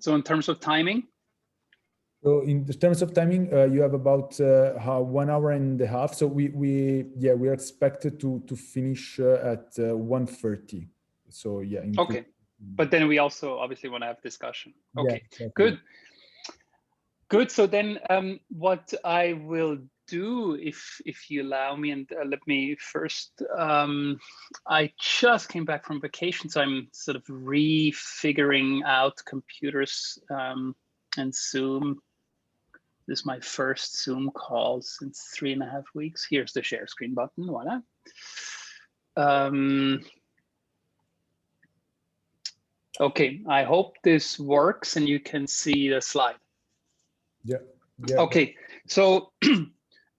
So in terms of timing? So in terms of timing, you have about 1 hour and a half. So we are expected to finish at 1:30. So yeah. Okay, but then we also obviously want to have discussion. Okay, yeah, exactly. Good. So then what I will do, if you allow me, and let me first, I just came back from vacation, so I'm sort of refiguring out computers and Zoom. This is my first Zoom call since 3.5 weeks. Here's the share screen button, voila. Okay, I hope this works and you can see the slide. Yeah. Okay, so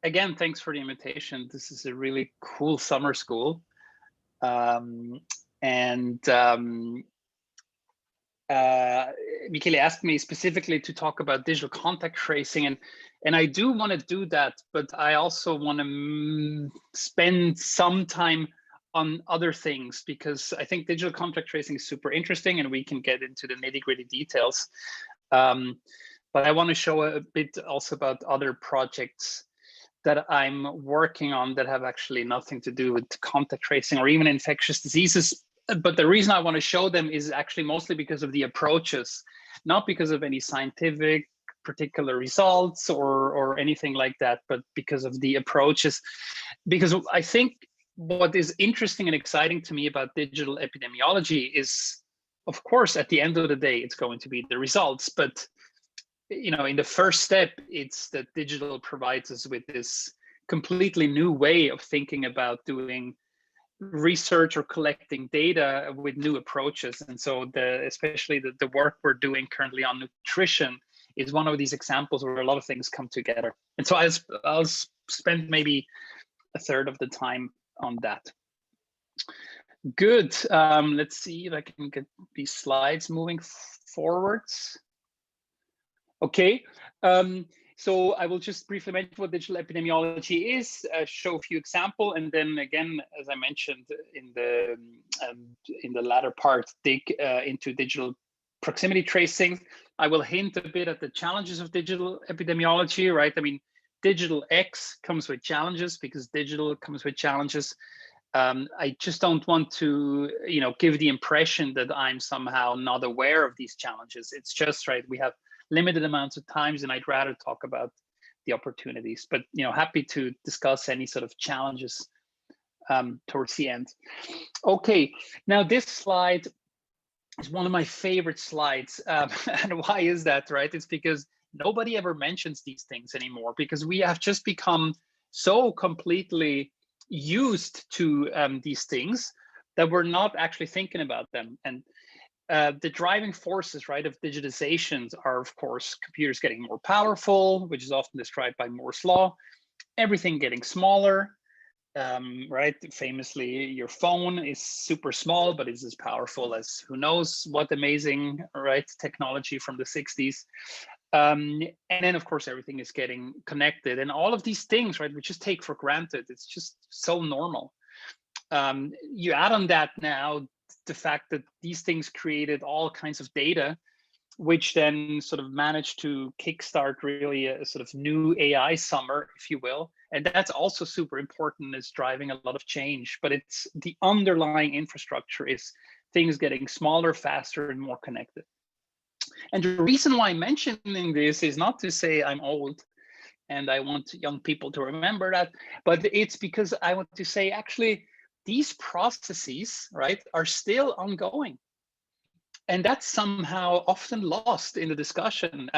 again, thanks for the invitation. This is a really cool summer school. Michele asked me specifically to talk about digital contact tracing, and I do want to do that, but I also want to spend some time on other things, because I think digital contact tracing is super interesting and we can get into the nitty-gritty details. But I want to show a bit also about other projects that I'm working on that have actually nothing to do with contact tracing or even infectious diseases. But the reason I want to show them is actually mostly because of the approaches, not because of any scientific particular results or anything like that, but because of the approaches. Because I think what is interesting and exciting to me about digital epidemiology is, of course, at the end of the day, it's going to be the results. But in the first step, it's that digital provides us with this completely new way of thinking about doing research or collecting data with new approaches. And so especially the work we're doing currently on nutrition is one of these examples where a lot of things come together. And so I'll spend maybe a third of the time on that. Good. Let's see if I can get these slides moving forwards. Okay. So I will just briefly mention what digital epidemiology is, show a few examples, and then again, as I mentioned in the latter part, dig into digital proximity tracing. I will hint a bit at the challenges of digital epidemiology, right? I mean, digital X comes with challenges because digital comes with challenges. I just don't want to, give the impression that I'm somehow not aware of these challenges. It's just, right, we have limited amounts of times, and I'd rather talk about the opportunities, but happy to discuss any sort of challenges towards the end. Okay, now this slide is one of my favorite slides. And why is that, right? It's because nobody ever mentions these things anymore, because we have just become so completely used to these things that we're not actually thinking about them. And the driving forces, right, of digitizations are, of course, computers getting more powerful, which is often described by Moore's law, everything getting smaller, right? Famously, your phone is super small, but it's as powerful as who knows what amazing, right, technology from the 60s. And then, of course, everything is getting connected. And all of these things, right, we just take for granted. It's just so normal. You add on that now the fact that these things created all kinds of data, which then sort of managed to kickstart really a sort of new AI summer, if you will. And that's also super important, is driving a lot of change. But it's the underlying infrastructure is things getting smaller, faster, and more connected. And the reason why I'm mentioning this is not to say I'm old and I want young people to remember that, but it's because I want to say, actually, these processes, right, are still ongoing. And that's somehow often lost in the discussion.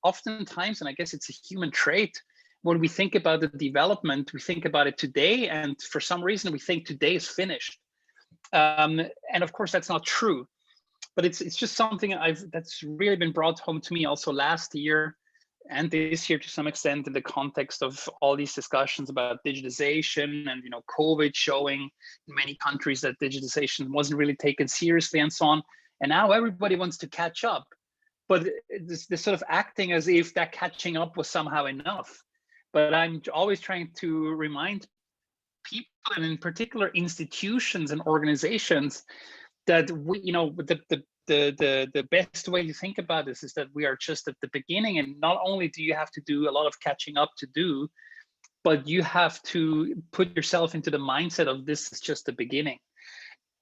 Oftentimes, and I guess it's a human trait, when we think about the development, we think about it today, and for some reason we think today is finished. And of course, that's not true. But it's just something that's really been brought home to me also last year and this year to some extent, in the context of all these discussions about digitization and COVID showing in many countries that digitization wasn't really taken seriously and so on. And now everybody wants to catch up, but this sort of acting as if that catching up was somehow enough. But I'm always trying to remind people, and in particular institutions and organizations, that we, the the best way to think about this is that we are just at the beginning, and not only do you have to do a lot of catching up to do, but you have to put yourself into the mindset of this is just the beginning.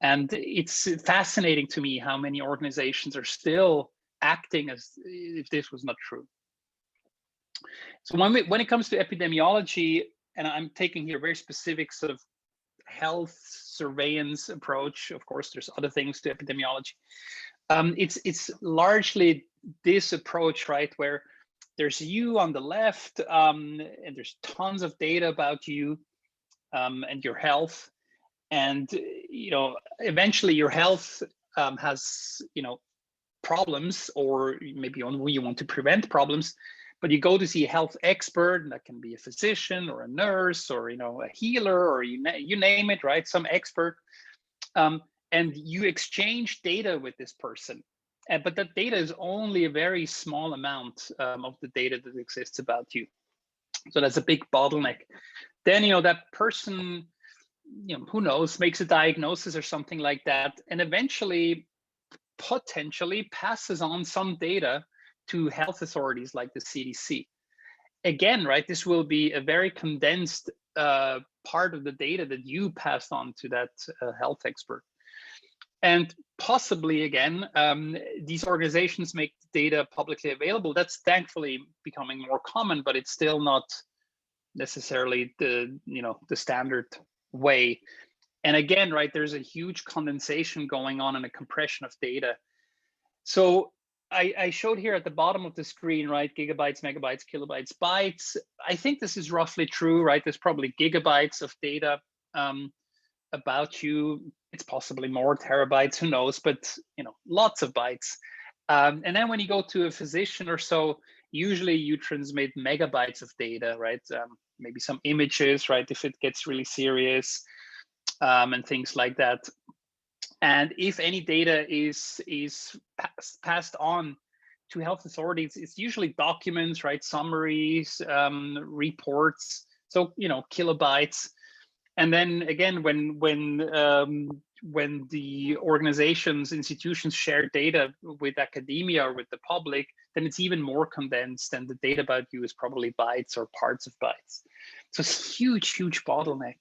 And it's fascinating to me how many organizations are still acting as if this was not true. So when it comes to epidemiology, and I'm taking here a very specific sort of health surveillance approach, of course, there's other things to epidemiology. It's largely this approach, right, where there's you on the left, and there's tons of data about you and your health. And, eventually your health has, problems, or maybe you want to prevent problems, but you go to see a health expert, and that can be a physician or a nurse or, a healer, or you name it, right? Some expert. And you exchange data with this person. But that data is only a very small amount of the data that exists about you. So that's a big bottleneck. Then, that person, who knows, makes a diagnosis or something like that, and eventually potentially passes on some data to health authorities like the CDC. Again, right, this will be a very condensed part of the data that you passed on to that health expert. And possibly, again, these organizations make data publicly available. That's thankfully becoming more common, but it's still not necessarily the standard way. And again, right, there's a huge condensation going on and a compression of data. So I showed here at the bottom of the screen, right, gigabytes, megabytes, kilobytes, bytes. I think this is roughly true, right? There's probably gigabytes of data about you. It's possibly more, terabytes, who knows, but lots of bytes. And then when you go to a physician or so, usually you transmit megabytes of data, right? Maybe some images, right, if it gets really serious, and things like that. And if any data is passed on to health authorities, it's usually documents, right, summaries, reports, so kilobytes. And then again, when the organizations, institutions share data with academia or with the public, then it's even more condensed, and the data about you is probably bytes or parts of bytes. So it's huge bottleneck.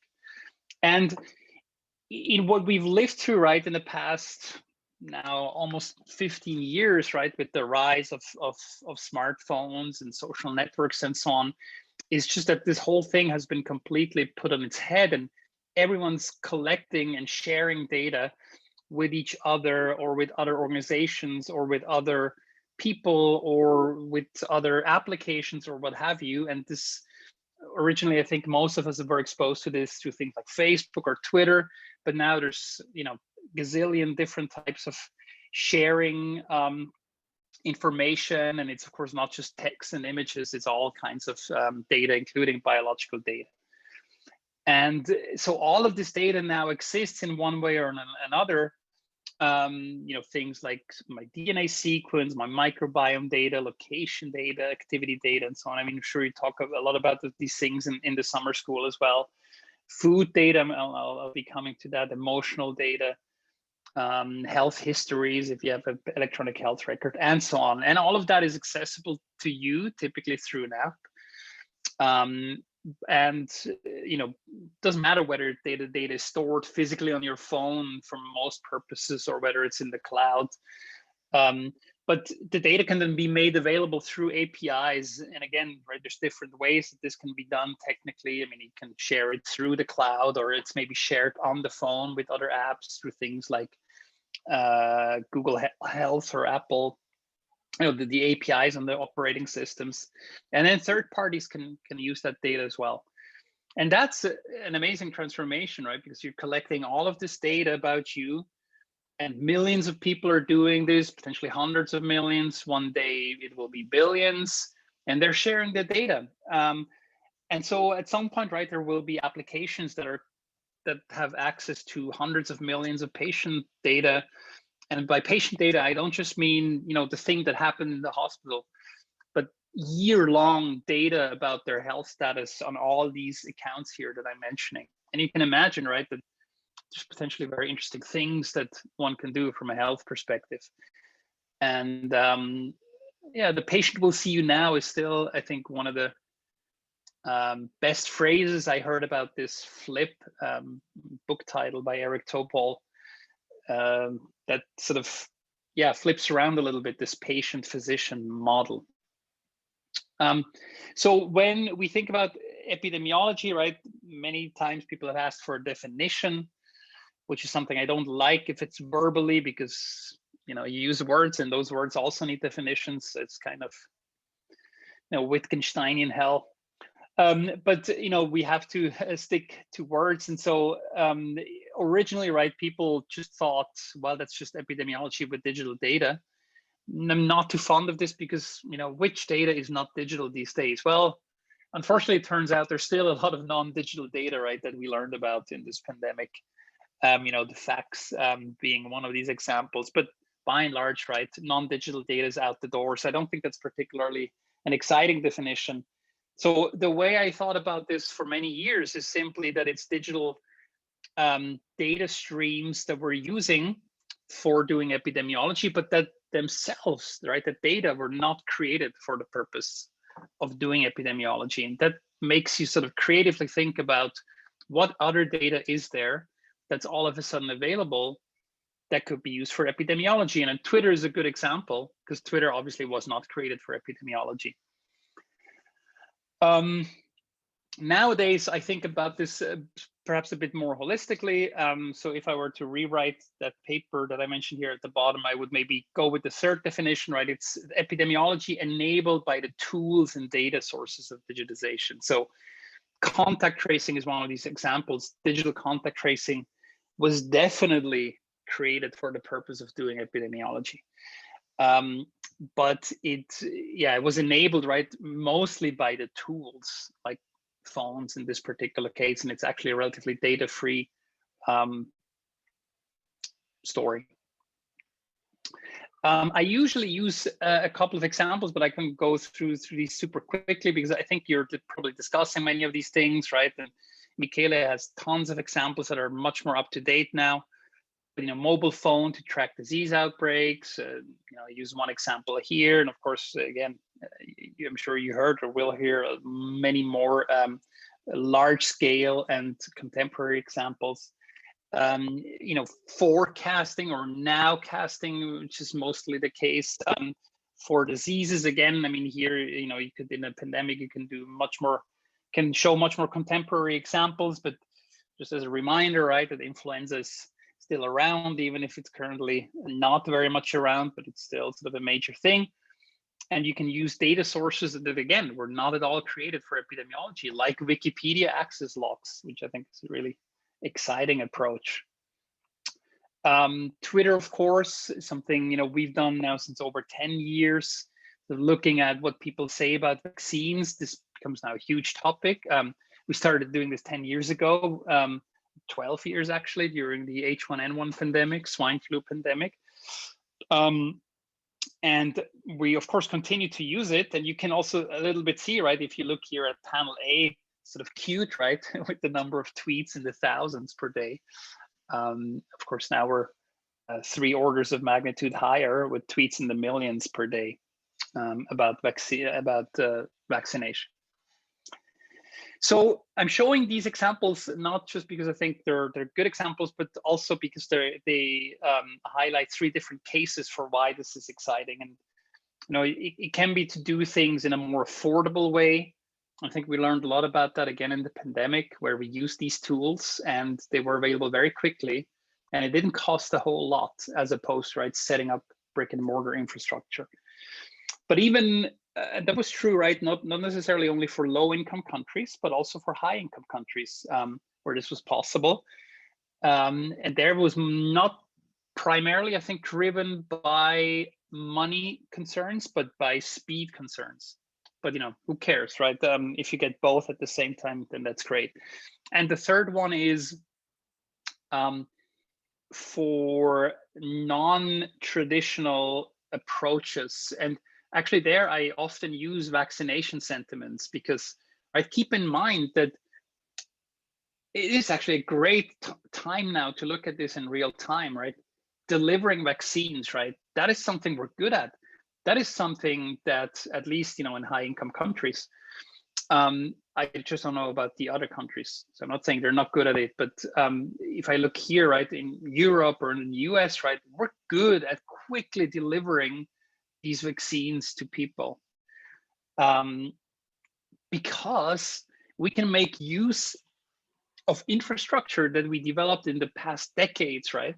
And in what we've lived through, right, in the past now almost 15 years, right, with the rise of smartphones and social networks and so on, is just that this whole thing has been completely put on its head, and everyone's collecting and sharing data with each other, or with other organizations, or with other people, or with other applications, or what have you. And this, originally, I think most of us were exposed to this through things like Facebook or Twitter, but now there's gazillion different types of sharing information, and it's of course not just text and images, it's all kinds of data, including biological data. And so all of this data now exists in one way or another. Things like my DNA sequence, my microbiome data, location data, activity data, and so on. I mean, I'm sure you talk a lot about these things in the summer school as well. Food data, I'll be coming to that, emotional data, health histories, if you have an electronic health record, and so on. And all of that is accessible to you, typically through an app. And doesn't matter whether data is stored physically on your phone for most purposes, or whether it's in the cloud. But the data can then be made available through APIs. And again, right, there's different ways that this can be done technically. I mean, you can share it through the cloud, or it's maybe shared on the phone with other apps through things like Google Health or Apple. The APIs on the operating systems, and then third parties can use that data as well. And that's an amazing transformation, right? Because you're collecting all of this data about you, and millions of people are doing this, potentially hundreds of millions. One day it will be billions, and they're sharing the data. And so at some point, right, there will be applications that have access to hundreds of millions of patient data. And by patient data, I don't just mean, the thing that happened in the hospital, but year-long data about their health status on all these accounts here that I'm mentioning. And you can imagine, right, that there's potentially very interesting things that one can do from a health perspective. And yeah, the patient will see you now is still, I think, one of the best phrases I heard about this flip book title by Eric Topol that sort of, yeah, flips around a little bit this patient-physician model. So when we think about epidemiology, right, many times people have asked for a definition, which is something I don't like if it's verbally, because you use words and those words also need definitions. It's kind of Wittgensteinian hell. But we have to stick to words, and so originally, right, people just thought, well, that's just epidemiology with digital data. I'm not too fond of this because which data is not digital these days? Well, unfortunately, it turns out there's still a lot of non-digital data, right, that we learned about in this pandemic. The facts being one of these examples, but by and large, right, non-digital data is out the door. So I don't think that's particularly an exciting definition. So the way I thought about this for many years is simply that it's digital data streams that we're using for doing epidemiology, but that themselves, right, the data were not created for the purpose of doing epidemiology. And that makes you sort of creatively think about what other data is there that's all of a sudden available that could be used for epidemiology. And Twitter is a good example, because Twitter obviously was not created for epidemiology. Nowadays, I think about this perhaps a bit more holistically. So if I were to rewrite that paper that I mentioned here at the bottom, I would maybe go with the third definition, right? It's epidemiology enabled by the tools and data sources of digitization. So contact tracing is one of these examples. Digital contact tracing was definitely created for the purpose of doing epidemiology. But it was enabled, right, mostly by the tools like phones in this particular case, and it's actually a relatively data-free story. I usually use a couple of examples, but I can go through these super quickly because I think you're probably discussing many of these things, right? And Michele has tons of examples that are much more up to date now. Mobile phone to track disease outbreaks. I use one example here, and of course, again, I'm sure you heard or will hear many more large scale and contemporary examples. Forecasting or nowcasting, which is mostly the case for diseases. Again, I mean, here, you could, in a pandemic, you can do much more, can show much more contemporary examples, but just as a reminder, right, that influenza is still around, even if it's currently not very much around, but it's still sort of a major thing. And you can use data sources that, again, were not at all created for epidemiology, like Wikipedia access logs, which I think is a really exciting approach. Twitter, of course, is something we've done now since over 10 years. So looking at what people say about vaccines, this becomes now a huge topic. We started doing this 10 years ago, 12 years actually, during the H1N1 pandemic, swine flu pandemic. And we, of course, continue to use it. And you can also a little bit see, right, if you look here at panel A, sort of cute, right, with the number of tweets in the thousands per day. Of course, now we're 3 orders of magnitude higher with tweets in the millions per day about vaccination. So I'm showing these examples not just because I think they're good examples, but also because they highlight 3 different cases for why this is exciting. And it can be to do things in a more affordable way. I think we learned a lot about that again in the pandemic, where we used these tools and they were available very quickly, and it didn't cost a whole lot, as opposed to, right, setting up brick and mortar infrastructure. But even that was true, right? Not necessarily only for low-income countries, but also for high-income countries where this was possible. And there was not primarily, I think, driven by money concerns, but by speed concerns. But who cares, right? If you get both at the same time, then that's great. And the third one is for non-traditional approaches. And actually there I often use vaccination sentiments because I keep in mind that it is actually a great time now to look at this in real time, right? delivering vaccines, right? That is something we're good at. That is something that, at least, you know, in high income countries, I just don't know about the other countries. So I'm not saying they're not good at it, but if I look here, right, in Europe or in the US, right, we're good at quickly delivering these vaccines to people, because we can make use of infrastructure that we developed in the past decades, right?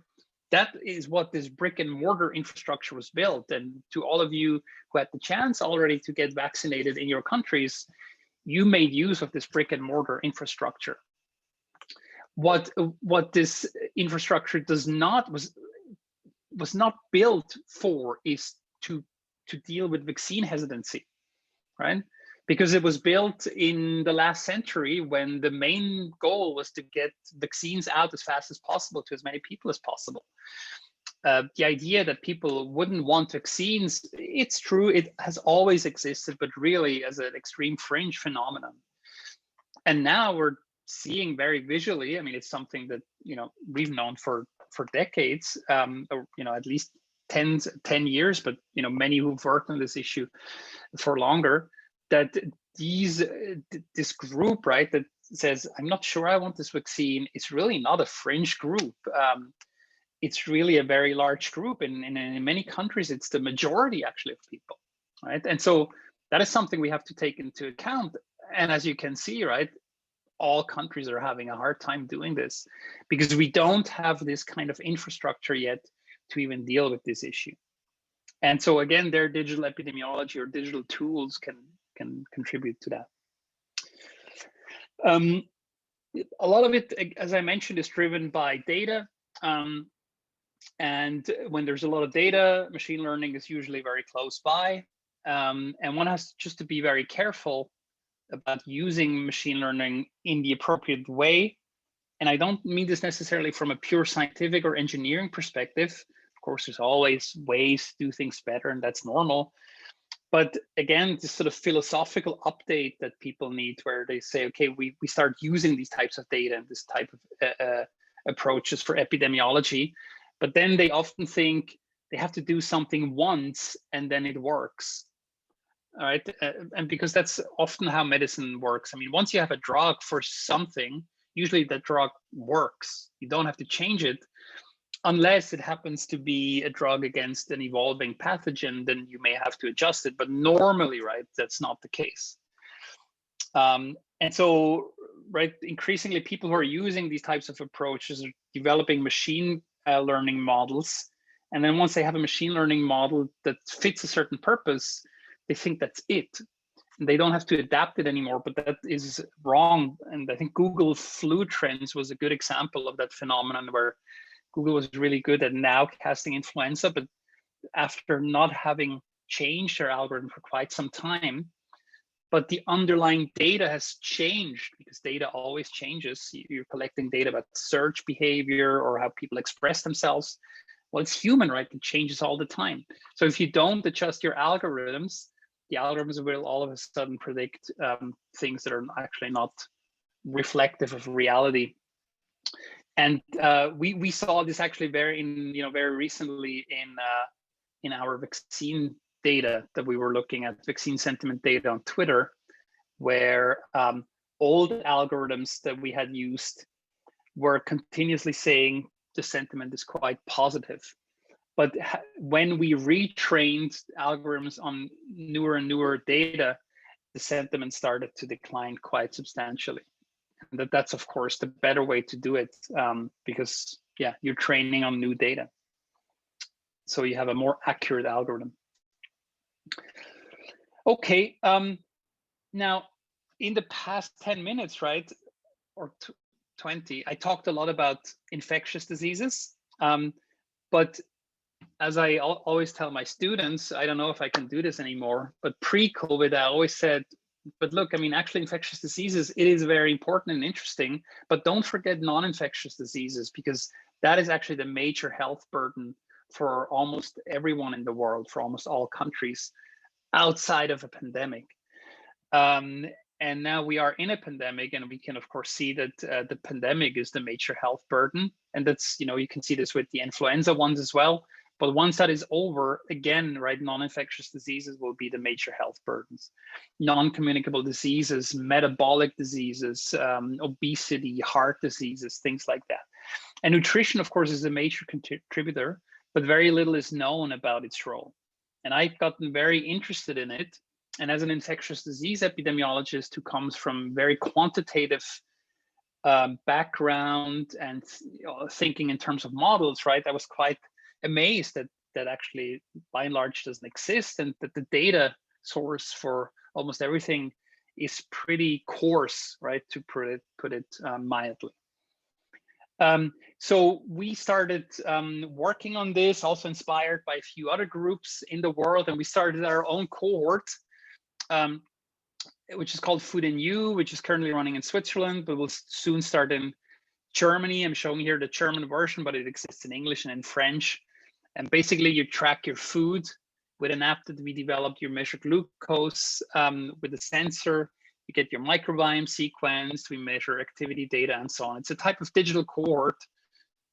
That is what this brick and mortar infrastructure was built. And to all of you who had the chance already to get vaccinated in your countries, you made use of this brick and mortar infrastructure. What this infrastructure was not built for is to deal with vaccine hesitancy, right? Because it was built in the last century when the main goal was to get vaccines out as fast as possible to as many people as possible. The idea that people wouldn't want vaccines, it's true, it has always existed, but really as an extreme fringe phenomenon. And now we're seeing very visually, I mean, it's something that, you know, we've known for decades, or, you know, at least 10 years, but, you know, many who've worked on this issue for longer, that this group, right, that says, I'm not sure I want this vaccine, it's really not a fringe group. It's really a very large group. In many countries, it's the majority actually of people, right? And so that is something we have to take into account. And as you can see, right, all countries are having a hard time doing this because we don't have this kind of infrastructure yet to even deal with this issue. And so again, their digital epidemiology or digital tools can contribute to that. A lot of it, as I mentioned, is driven by data. And when there's a lot of data, machine learning is usually very close by. And one has just to be very careful about using machine learning in the appropriate way. And I don't mean this necessarily from a pure scientific or engineering perspective. Of course, there's always ways to do things better, and that's normal. But again, this sort of philosophical update that people need, where they say, okay, we start using these types of data and this type of approaches for epidemiology, but then they often think they have to do something once and then it works. All right, and because that's often how medicine works. I mean, once you have a drug for something, usually that drug works. You don't have to change it unless it happens to be a drug against an evolving pathogen, then you may have to adjust it. But normally, right, that's not the case. And so, right, increasingly people who are using these types of approaches are developing machine learning models. And then once they have a machine learning model that fits a certain purpose, they think that's it. And they don't have to adapt it anymore, but that is wrong. And I think Google flu trends was a good example of that phenomenon, where Google was really good at nowcasting influenza, but after not having changed their algorithm for quite some time, but the underlying data has changed, because data always changes. You're collecting data about search behavior or how people express themselves. Well, it's human, right? It changes all the time. So if you don't adjust your algorithms, the algorithms will all of a sudden predict things that are actually not reflective of reality. And we saw this actually very recently in our vaccine data that we were looking at, vaccine sentiment data on Twitter, where old algorithms that we had used were continuously saying the sentiment is quite positive. But when we retrained algorithms on newer and newer data, the sentiment started to decline quite substantially. And that's of course the better way to do it, because yeah, you're training on new data, so you have a more accurate algorithm. Okay, now in the past 10 minutes, right, or 20, I talked a lot about infectious diseases, but as I always tell my students, I don't know if I can do this anymore, but pre-COVID, I always said, but look, I mean, actually infectious diseases, it is very important and interesting, but don't forget non-infectious diseases, because that is actually the major health burden for almost everyone in the world, for almost all countries outside of a pandemic. And now we are in a pandemic, and we can of course see that the pandemic is the major health burden. And that's, you can see this with the influenza ones as well. But once that is over, again, right, non-infectious diseases will be the major health burdens. Non-communicable diseases, metabolic diseases, obesity, heart diseases, things like that. And nutrition, of course, is a major contributor, but very little is known about its role. And I've gotten very interested in it. And as an infectious disease epidemiologist who comes from very quantitative background and thinking in terms of models, right, I was quite amazed that actually by and large doesn't exist, and that the data source for almost everything is pretty coarse, right, to put it mildly. So we started working on this, also inspired by a few other groups in the world, and we started our own cohort, which is called Food and You, which is currently running in Switzerland, but will soon start in Germany. I'm showing here the German version, but it exists in English and in French. And basically you track your food with an app that we developed. You measure glucose with a sensor, you get your microbiome sequenced, we measure activity data and so on. It's a type of digital cohort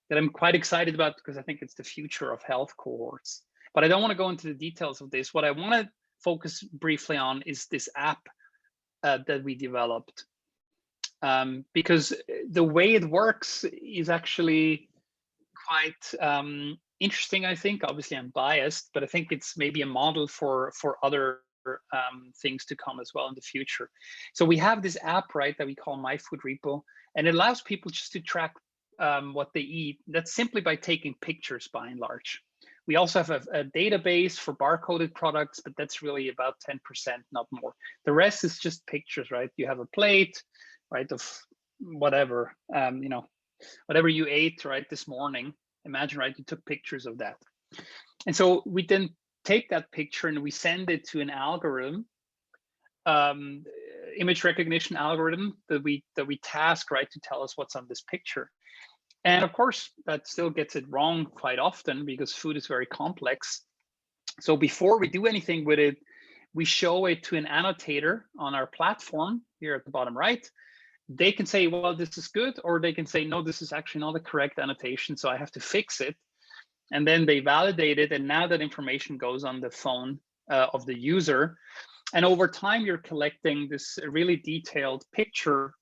that I'm quite excited about because I think it's the future of health cohorts. But I don't want to go into the details of this. What I want to focus briefly on is this app that we developed. Because the way it works is actually quite interesting, I think. Obviously, I'm biased, but I think it's maybe a model for other things to come as well in the future. So we have this app, right, that we call My Food Repo, and it allows people just to track what they eat. That's simply by taking pictures by and large. We also have a database for barcoded products, but that's really about 10%, not more. The rest is just pictures, right? You have a plate, right, of whatever, whatever you ate, right, this morning. Imagine, right, you took pictures of that. And so we then take that picture and we send it to an algorithm, image recognition algorithm that we task, right, to tell us what's on this picture. And of course, that still gets it wrong quite often because food is very complex. So before we do anything with it, we show it to an annotator on our platform here at the bottom right. They can say, well, this is good, or they can say, no, this is actually not the correct annotation, so I have to fix it. And then they validate it, and now that information goes on the phone of the user. And over time, you're collecting this really detailed picture,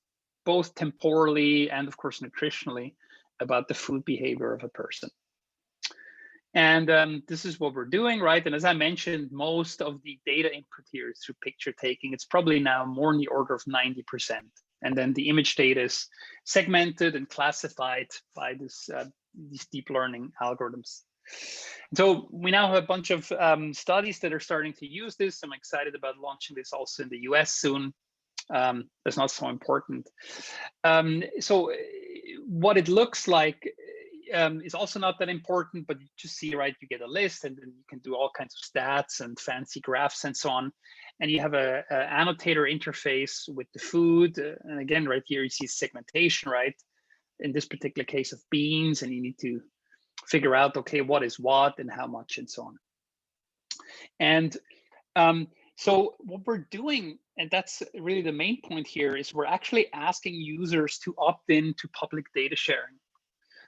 both temporally and of course nutritionally, about the food behavior of a person. And this is what we're doing, right? And as I mentioned, most of the data input here is through picture taking. It's probably now more in the order of 90%. And then the image data is segmented and classified by these deep learning algorithms. So we now have a bunch of studies that are starting to use this. I'm excited about launching this also in the US soon. That's not so important. So what it looks like is also not that important, but you just see, right, you get a list and then you can do all kinds of stats and fancy graphs and so on. And you have a annotator interface with the food. And again, right here, you see segmentation, right? In this particular case of beans, and you need to figure out, okay, what is what and how much and so on. And so what we're doing, and that's really the main point here, is we're actually asking users to opt in to public data sharing,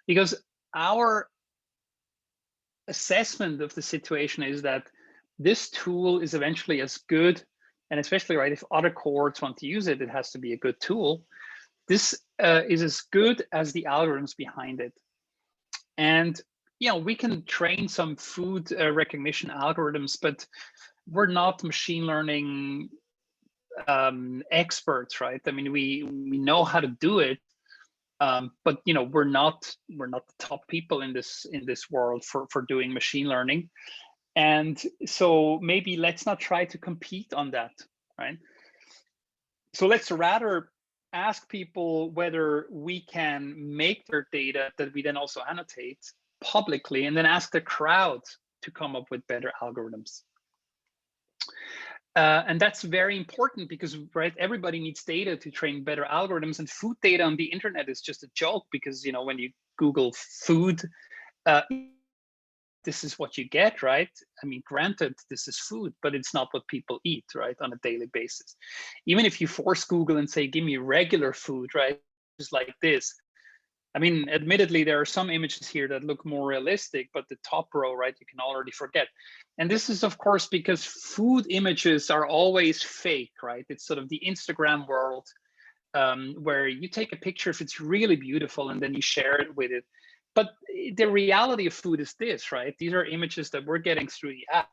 because our assessment of the situation is that this tool is eventually as good, and especially, right, if other cohorts want to use it, it has to be a good tool. This is as good as the algorithms behind it. And we can train some food recognition algorithms, but we're not machine learning experts, right? I mean, we know how to do it, but we're not the top people in this world for doing machine learning. And so maybe let's not try to compete on that, right? So let's rather ask people whether we can make their data that we then also annotate publicly, and then ask the crowd to come up with better algorithms. And that's very important because, right, everybody needs data to train better algorithms, and food data on the internet is just a joke because, when you Google food, this is what you get, right? I mean, granted, this is food, but it's not what people eat, right, on a daily basis. Even if you force Google and say, give me regular food, right, just like this, I mean, admittedly, there are some images here that look more realistic, but the top row, right, you can already forget. And this is, of course, because food images are always fake, right? It's sort of the Instagram world where you take a picture if it's really beautiful and then you share it with it. But the reality of food is this, right? These are images that we're getting through the app.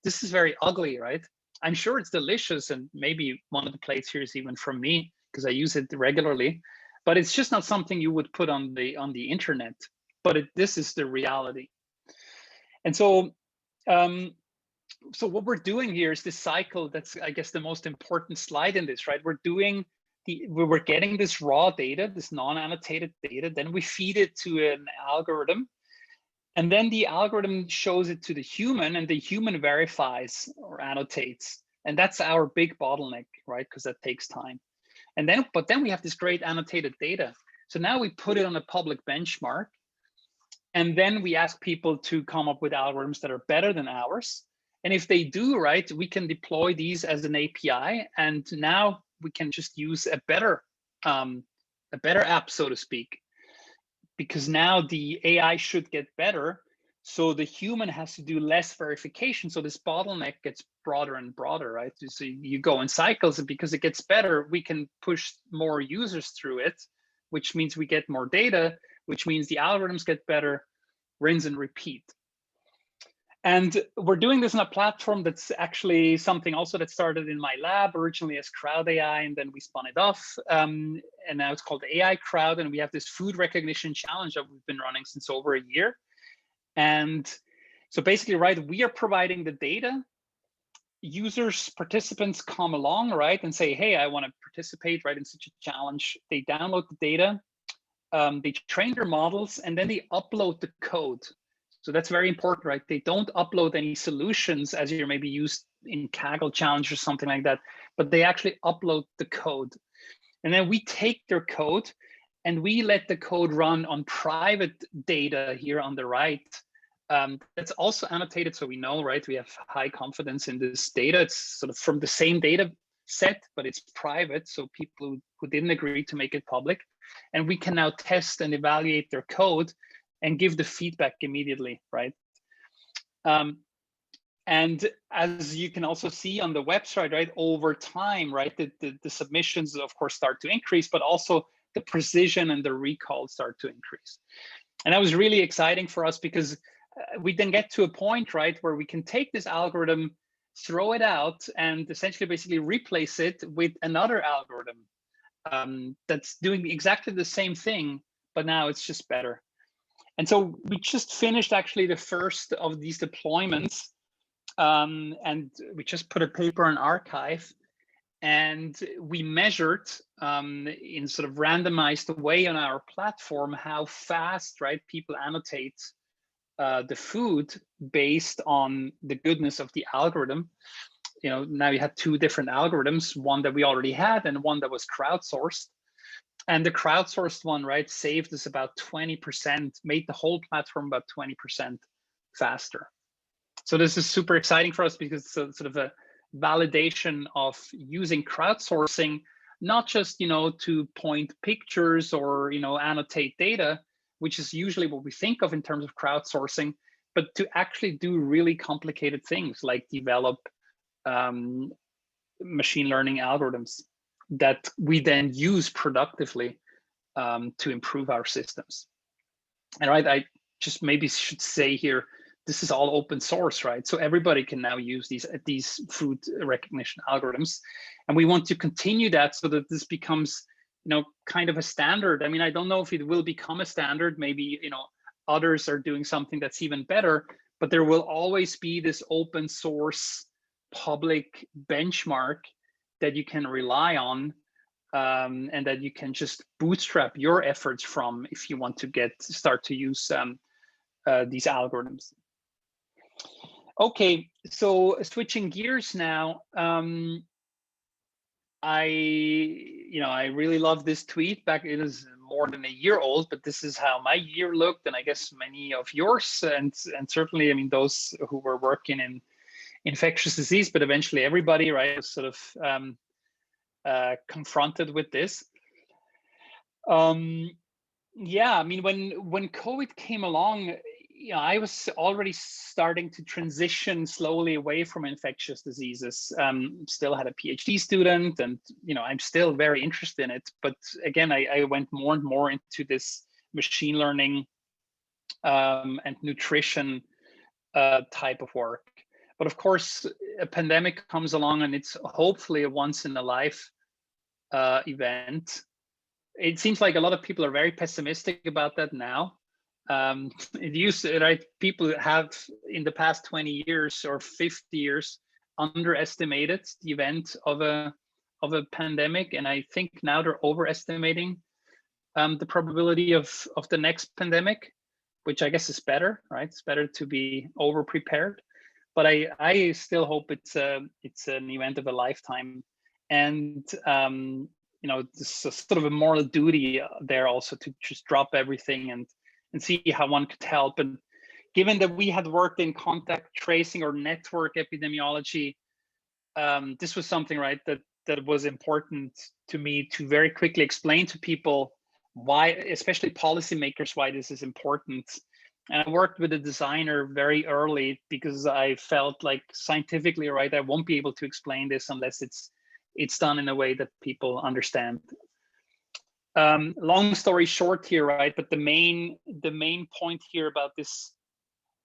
This is very ugly, right? I'm sure it's delicious, and maybe one of the plates here is even from me because I use it regularly. But it's just not something you would put on the internet. But this is the reality. And so, so what we're doing here is this cycle. That's, I guess, the most important slide in this, right? We're getting this raw data, this non-annotated data. Then we feed it to an algorithm, and then the algorithm shows it to the human, and the human verifies or annotates. And that's our big bottleneck, right? Because that takes time. And then, but then we have this great annotated data. So now we put it on a public benchmark, and then we ask people to come up with algorithms that are better than ours. And if they do, right, we can deploy these as an API, and now we can just use a better app, so to speak, because now the AI should get better. So the human has to do less verification. So this bottleneck gets broader and broader, right? So you go in cycles, and because it gets better, we can push more users through it, which means we get more data, which means the algorithms get better, rinse and repeat. And we're doing this on a platform that's actually something also that started in my lab originally as Crowd AI, and then we spun it off. And now it's called AI Crowd, and we have this food recognition challenge that we've been running since over a year. And so basically, right, we are providing the data. Users, participants come along, right, and say, hey, I want to participate, right, in such a challenge. They download the data, they train their models, and then they upload the code. So that's very important, right? They don't upload any solutions as you're maybe used in Kaggle challenge or something like that, but they actually upload the code. And then we take their code and we let the code run on private data here on the right. That's also annotated, so we know, right? We have high confidence in this data. It's sort of from the same data set, but it's private. So people who didn't agree to make it public. And we can now test and evaluate their code and give the feedback immediately, right? And as you can also see on the website, right, over time, right, the submissions, of course, start to increase, but also the precision and the recall start to increase. And that was really exciting for us because we then get to a point, right, where we can take this algorithm, throw it out, and essentially basically replace it with another algorithm that's doing exactly the same thing, but now it's just better. And so we just finished actually the first of these deployments, and we just put a paper on archive, and we measured in sort of randomized way on our platform how fast, right, people annotate the food based on the goodness of the algorithm. You know, now you had two different algorithms, one that we already had and one that was crowdsourced. And the crowdsourced one, right, saved us about 20%, made the whole platform about 20% faster. So this is super exciting for us because it's a, sort of a validation of using crowdsourcing, not just, you know, to point pictures or, you know, annotate data, which is usually what we think of in terms of crowdsourcing, but to actually do really complicated things like develop machine learning algorithms that we then use productively to improve our systems. And right, I just maybe should say here, this is all open source, right? So everybody can now use these food recognition algorithms. And we want to continue that so that this becomes, you know, kind of a standard. I mean, I don't know if it will become a standard. Maybe, you know, others are doing something that's even better, but there will always be this open source public benchmark that you can rely on, and that you can just bootstrap your efforts from if you want to start to use these algorithms. Okay, so switching gears now, I really love this tweet. Back, it is more than a year old, but this is how my year looked, and I guess many of yours, and certainly, I mean, those who were working in infectious disease, but eventually everybody, right, was sort of confronted with this. Yeah, I mean, when COVID came along, I was already starting to transition slowly away from infectious diseases. Still had a PhD student, and I'm still very interested in it. But again, I went more and more into this machine learning and nutrition type of work. But of course, a pandemic comes along, and it's hopefully a once in a life event. It seems like a lot of people are very pessimistic about that now. It used to, right? People have in the past 20 years or 50 years underestimated the event of a pandemic, and I think now they're overestimating the probability of the next pandemic, which I guess is better, right? It's better to be over prepared, but I still hope it's an event of a lifetime, and this is sort of a moral duty there also to just drop everything and see how one could help. And given that we had worked in contact tracing or network epidemiology, this was something, right, that was important to me to very quickly explain to people why, especially policymakers, why this is important. And I worked with a designer very early because I felt like scientifically, right, I won't be able to explain this unless it's done in a way that people understand. Long story short here, right? But the main point here about this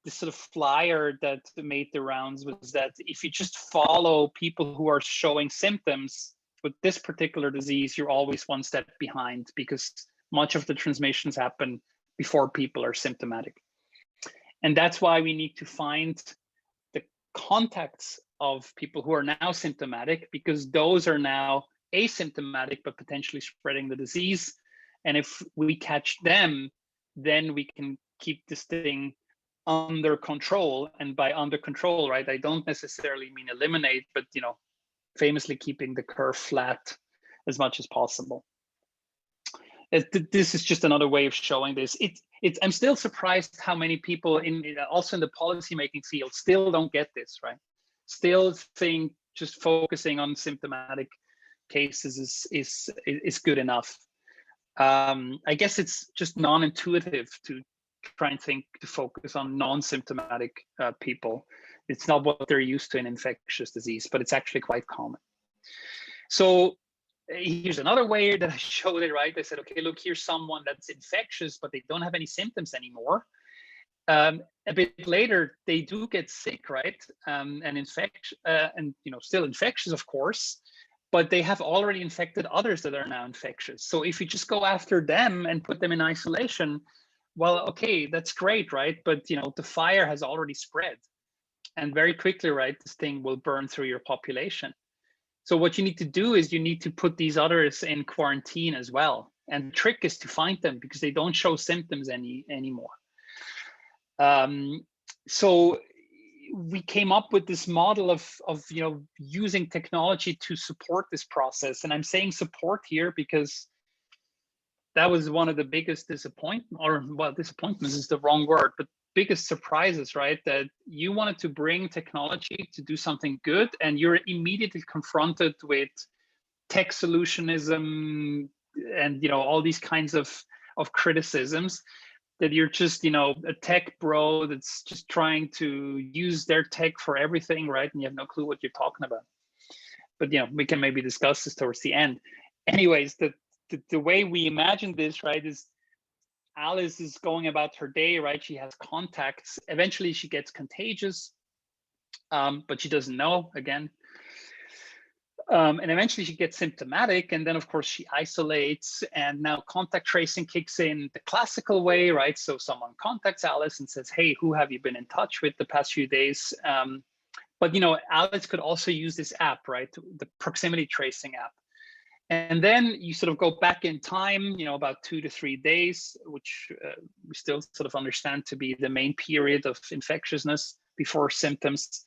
sort of flyer that made the rounds was that if you just follow people who are showing symptoms with this particular disease, you're always one step behind because much of the transmissions happen before people are symptomatic. And that's why we need to find the contacts of people who are now symptomatic, because those are now asymptomatic but potentially spreading the disease. And if we catch them, then we can keep this thing under control. And by under control, right, I don't necessarily mean eliminate, but famously keeping the curve flat as much as possible. This is just another way of showing this. I'm still surprised how many people also in the policymaking field still don't get this, right? Still think just focusing on symptomatic cases is good enough. I guess it's just non-intuitive to try and think to focus on non-symptomatic people. It's not what they're used to in infectious disease, but it's actually quite common. So here's another way that I showed it, right? I said, okay, look, here's someone that's infectious, but they don't have any symptoms anymore. A bit later, they do get sick, right? And still infectious, of course, but they have already infected others that are now infectious. So if you just go after them and put them in isolation, well, okay, that's great, right? But the fire has already spread, and very quickly, right, this thing will burn through your population. So what you need to do is you need to put these others in quarantine as well. And the trick is to find them because they don't show symptoms anymore. So we came up with this model of using technology to support this process. And I'm saying support here because that was one of the biggest disappointments is the wrong word, but biggest surprises, right? That you wanted to bring technology to do something good, and you're immediately confronted with tech solutionism and all these kinds of criticisms, that you're just a tech bro that's just trying to use their tech for everything, right? And you have no clue what you're talking about. But we can maybe discuss this towards the end. Anyways, the way we imagine this, right, is Alice is going about her day, right? She has contacts. Eventually she gets contagious, but she doesn't know, again. And eventually she gets symptomatic, and then of course she isolates, and now contact tracing kicks in the classical way, right? So someone contacts Alice and says, hey, who have you been in touch with the past few days? But Alice could also use this app, right? The proximity tracing app. And then you sort of go back in time, about 2 to 3 days, which we still sort of understand to be the main period of infectiousness before symptoms.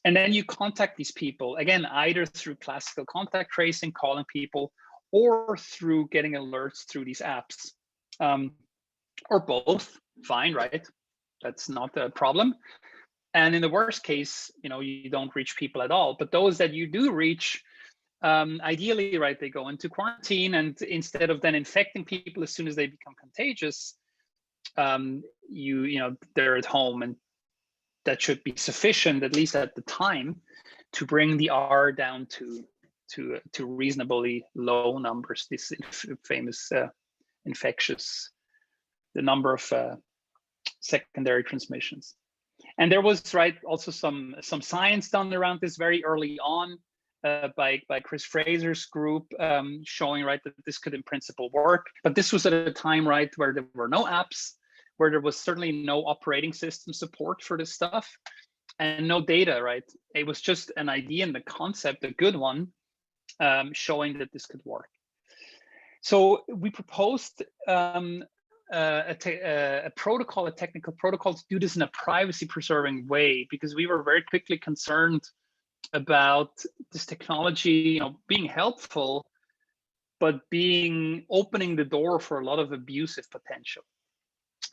And then you contact these people, again, either through classical contact tracing, calling people, or through getting alerts through these apps, or both, fine, right? That's not a problem. And in the worst case, you don't reach people at all. But those that you do reach, ideally, right, they go into quarantine, and instead of then infecting people as soon as they become contagious, they're at home, and that should be sufficient, at least at the time, to bring the R down to reasonably low numbers. This famous infectious, the number of secondary transmissions. And there was, right, also some science done around this very early on by Chris Fraser's group, showing, right, that this could in principle work. But this was at a time, right, where there were no apps, where there was certainly no operating system support for this stuff, and no data, right? It was just an idea and the concept, a good one, showing that this could work. So we proposed a protocol, a technical protocol, to do this in a privacy-preserving way, because we were very quickly concerned about this technology, being helpful, but opening the door for a lot of abusive potential.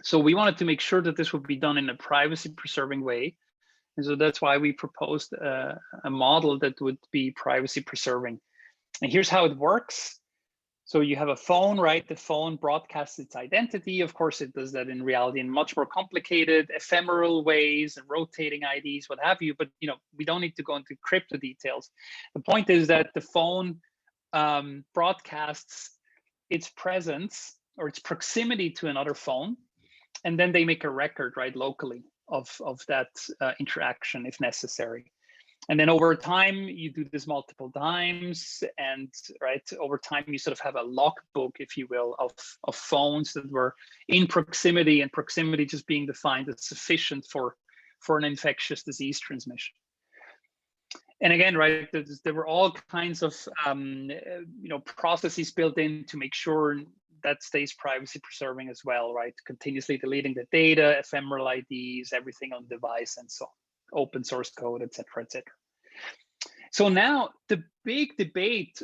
So we wanted to make sure that this would be done in a privacy-preserving way, and so that's why we proposed a model that would be privacy-preserving. And here's how it works. So you have a phone, right? The phone broadcasts its identity. Of course, it does that in reality in much more complicated, ephemeral ways and rotating IDs, what have you. But we don't need to go into crypto details. The point is that the phone broadcasts its presence or its proximity to another phone, and then they make a record, right, locally of that interaction if necessary. And then over time, you do this multiple times, and right over time, you sort of have a logbook, if you will, of phones that were in proximity, and proximity just being defined as sufficient for an infectious disease transmission. And again, right, there were all kinds of processes built in to make sure that stays privacy preserving as well, right? Continuously deleting the data, ephemeral IDs, everything on the device, and so on. Open source code, et cetera, et cetera. So now the big debate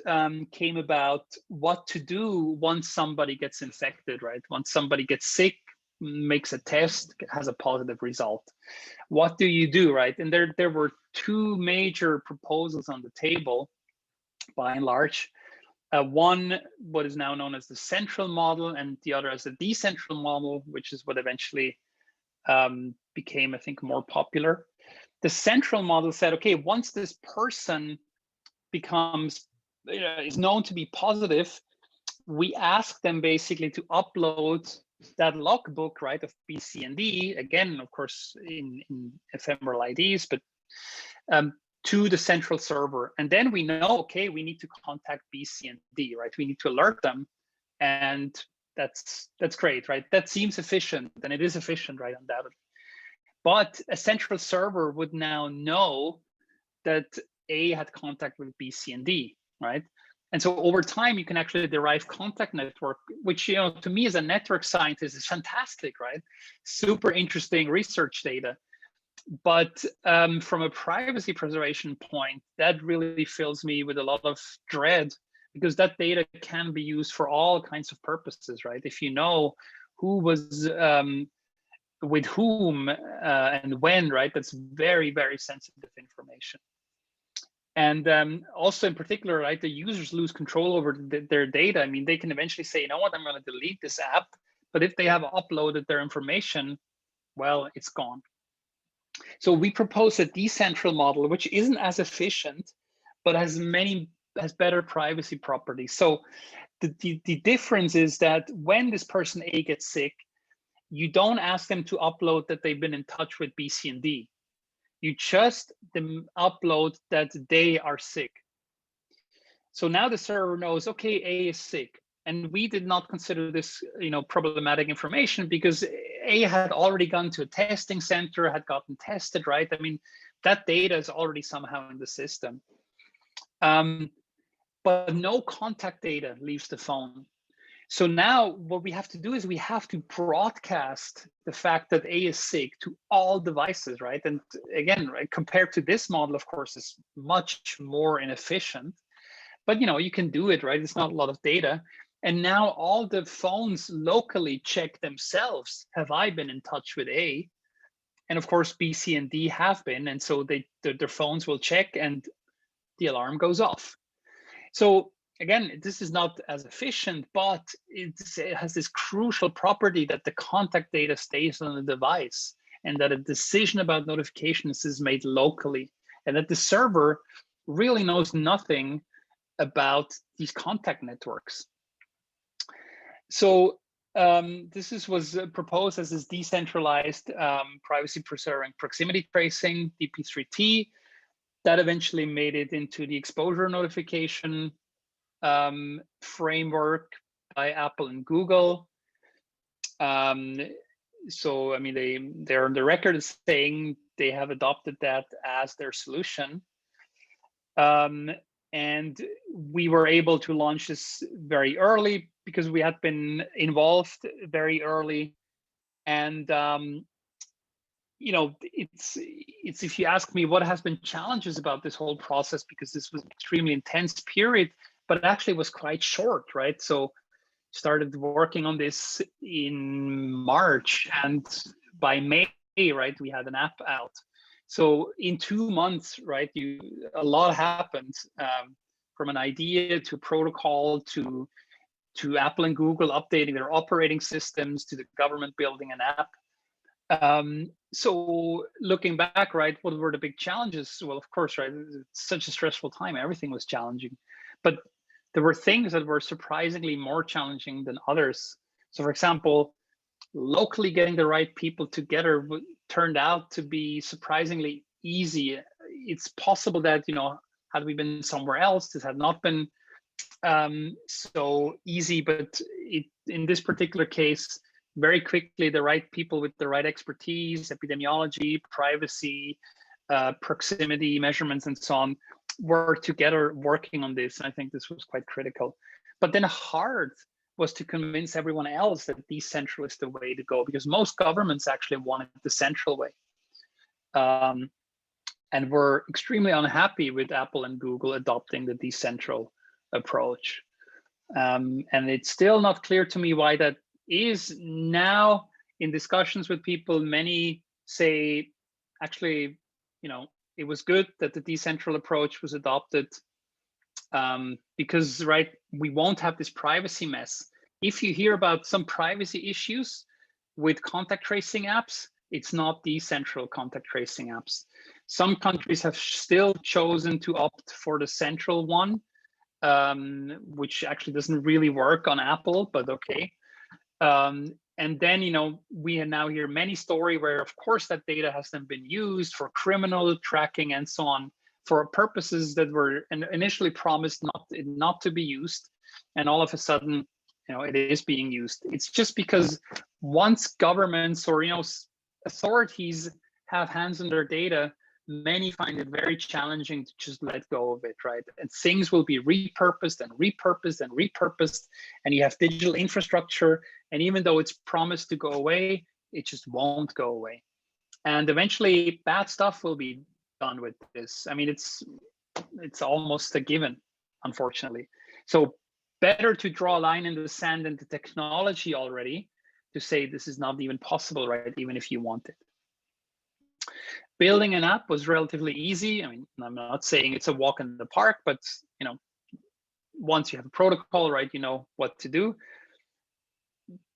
came about what to do once somebody gets infected, right? Once somebody gets sick, makes a test, has a positive result. What do you do, right? And there were two major proposals on the table, by and large. One, what is now known as the central model, and the other as the decentral model, which is what eventually became, I think, more popular. The central model said, okay, once this person becomes, is known to be positive, we ask them basically to upload that logbook, right, of B, C, and D, again, of course, in ephemeral IDs, but to the central server. And then we know, okay, we need to contact B, C, and D, right? We need to alert them. And that's great, right? That seems efficient, and it is efficient, right, undoubtedly. But a central server would now know that A had contact with B, C, and D, right? And so over time, you can actually derive contact network, which, to me as a network scientist is fantastic, right? Super interesting research data. But from a privacy preservation point, that really fills me with a lot of dread, because that data can be used for all kinds of purposes, right? If you know who was with whom and when, right? That's very, very sensitive information. And also in particular, right, the users lose control over their data. I mean, they can eventually say, you know what, I'm going to delete this app. But if they have uploaded their information, well, it's gone. So we propose a decentral model, which isn't as efficient, but has better privacy properties. So the difference is that when this person A gets sick, you don't ask them to upload that they've been in touch with B, C, and D. You just upload that they are sick. So now the server knows, okay, A is sick. And we did not consider this, problematic information, because A had already gone to a testing center, had gotten tested, right? I mean, that data is already somehow in the system. But no contact data leaves the phone. So now what we have to do is we have to broadcast the fact that A is sick to all devices, right? And again, right, compared to this model, of course, is much more inefficient. But you can do it, right? It's not a lot of data. And now all the phones locally check themselves. Have I been in touch with A? And of course, B, C, and D have been. And so their phones will check and the alarm goes off. So again, this is not as efficient, but it has this crucial property that the contact data stays on the device, and that a decision about notifications is made locally, and that the server really knows nothing about these contact networks. So this was proposed as this decentralized privacy-preserving proximity tracing, DP3T, that eventually made it into the exposure notification framework by Apple and Google. So I mean, they're on the record as saying they have adopted that as their solution. And we were able to launch this very early because we had been involved very early. And you know, it's if you ask me what has been challenges about this whole process, because this was an extremely intense period, but it actually was quite short, right? So started working on this in March, and by May, right, we had an app out. So in 2 months, right, a lot happened, from an idea to protocol to Apple and Google updating their operating systems to the government building an app. So looking back, right, what were the big challenges? Well, of course, right, it's such a stressful time. Everything was challenging, but there were things that were surprisingly more challenging than others. So for example, locally getting the right people together turned out to be surprisingly easy. It's possible that, you know, had we been somewhere else, this had not been so easy, but in this particular case, very quickly, the right people with the right expertise, epidemiology, privacy, proximity measurements, and so on, were together working on this. And I think this was quite critical. But then hard was to convince everyone else that decentral is the way to go, because most governments actually wanted the central way. And were extremely unhappy with Apple and Google adopting the decentral approach. And it's still not clear to me why that is. Now, in discussions with people, many say, actually, you know, it was good that the decentral approach was adopted, because, right, we won't have this privacy mess. If you hear about some privacy issues with contact tracing apps, it's not decentral contact tracing apps. Some countries have still chosen to opt for the central one, which actually doesn't really work on Apple, but okay. And then, you know, we now hear many stories where, of course, that data has then been used for criminal tracking and so on, for purposes that were initially promised not to be used, and all of a sudden, you know, it is being used. It's just because once governments or, you know, authorities have hands on their data, many find it very challenging to just let go of it, right? And things will be repurposed and repurposed and repurposed, and you have digital infrastructure, and even though it's promised to go away, it just won't go away. And eventually bad stuff will be done with this. I mean, it's almost a given, unfortunately. So better to draw a line in the sand in the technology already to say this is not even possible, right? Even if you want it. Building an app was relatively easy. I mean, I'm not saying it's a walk in the park, but, you know, once you have a protocol, right, you know what to do.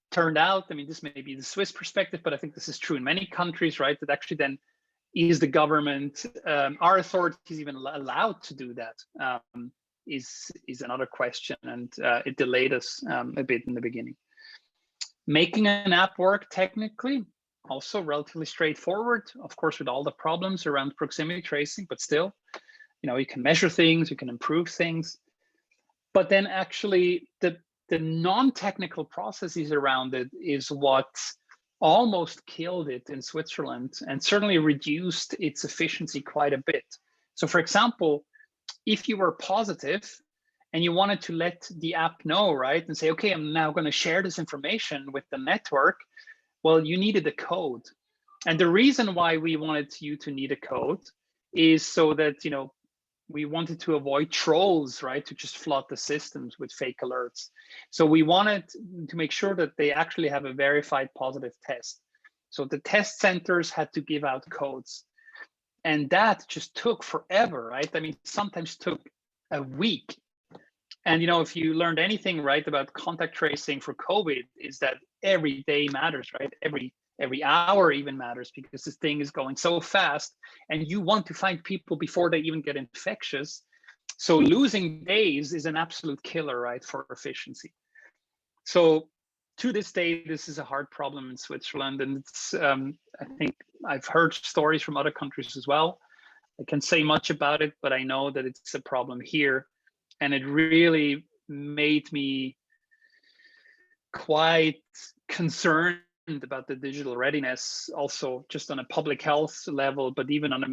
Turned out, I mean, this may be the Swiss perspective, but I think this is true in many countries, right? That actually then is the government, are authorities even allowed to do that? Is another question, and it delayed us a bit in the beginning. Making an app work technically, also relatively straightforward, of course, with all the problems around proximity tracing, but still, you know, you can measure things, you can improve things. But then actually the non-technical processes around it is what almost killed it in Switzerland, and certainly reduced its efficiency quite a bit. So for example, if you were positive and you wanted to let the app know, right, and say, okay, I'm now going to share this information with the network, well, you needed a code. And the reason why we wanted you to need a code is so that, you know, we wanted to avoid trolls, right, to just flood the systems with fake alerts. So we wanted to make sure that they actually have a verified positive test. So the test centers had to give out codes. And that just took forever, right? I mean, sometimes took a week And if you learned anything right about contact tracing for COVID, is that every day matters, right? Every hour even matters, because this thing is going so fast, and you want to find people before they even get infectious. So losing days is an absolute killer, right, for efficiency. So to this day, this is a hard problem in Switzerland, and it's I think I've heard stories from other countries as well. I can't say much about it, but I know that it's a problem here. And it really made me quite concerned about the digital readiness, also just on a public health level, but even on a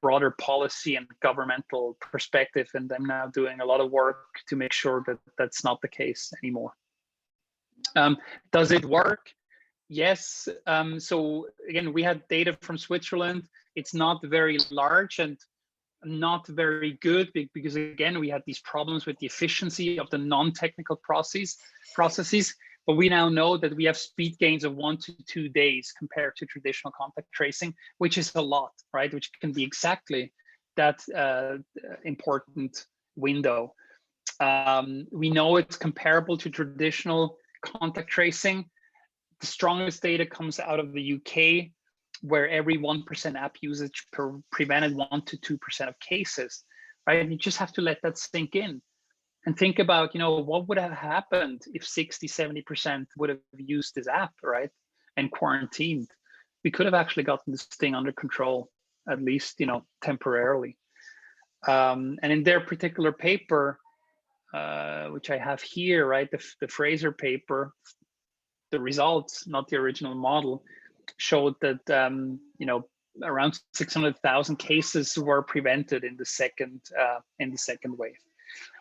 broader policy and governmental perspective. And I'm now doing a lot of work to make sure that that's not the case anymore. Does it work? Yes. So again, we had data from Switzerland. It's not very large and not very good, because again, we had these problems with the efficiency of the non-technical processes. But we now know that we have speed gains of 1 to 2 days compared to traditional contact tracing, which is a lot, right? Which can be exactly that important window. We know it's comparable to traditional contact tracing. The strongest data comes out of the UK, where every 1% app usage prevented 1 to 2% of cases, right? And you just have to let that sink in and think about, what would have happened if 60, 70% would have used this app, right? And quarantined. We could have actually gotten this thing under control, at least, temporarily. And in their particular paper, which I have here, right, the Fraser paper, the results, not the original model, showed that around 600,000 cases were prevented in the second wave.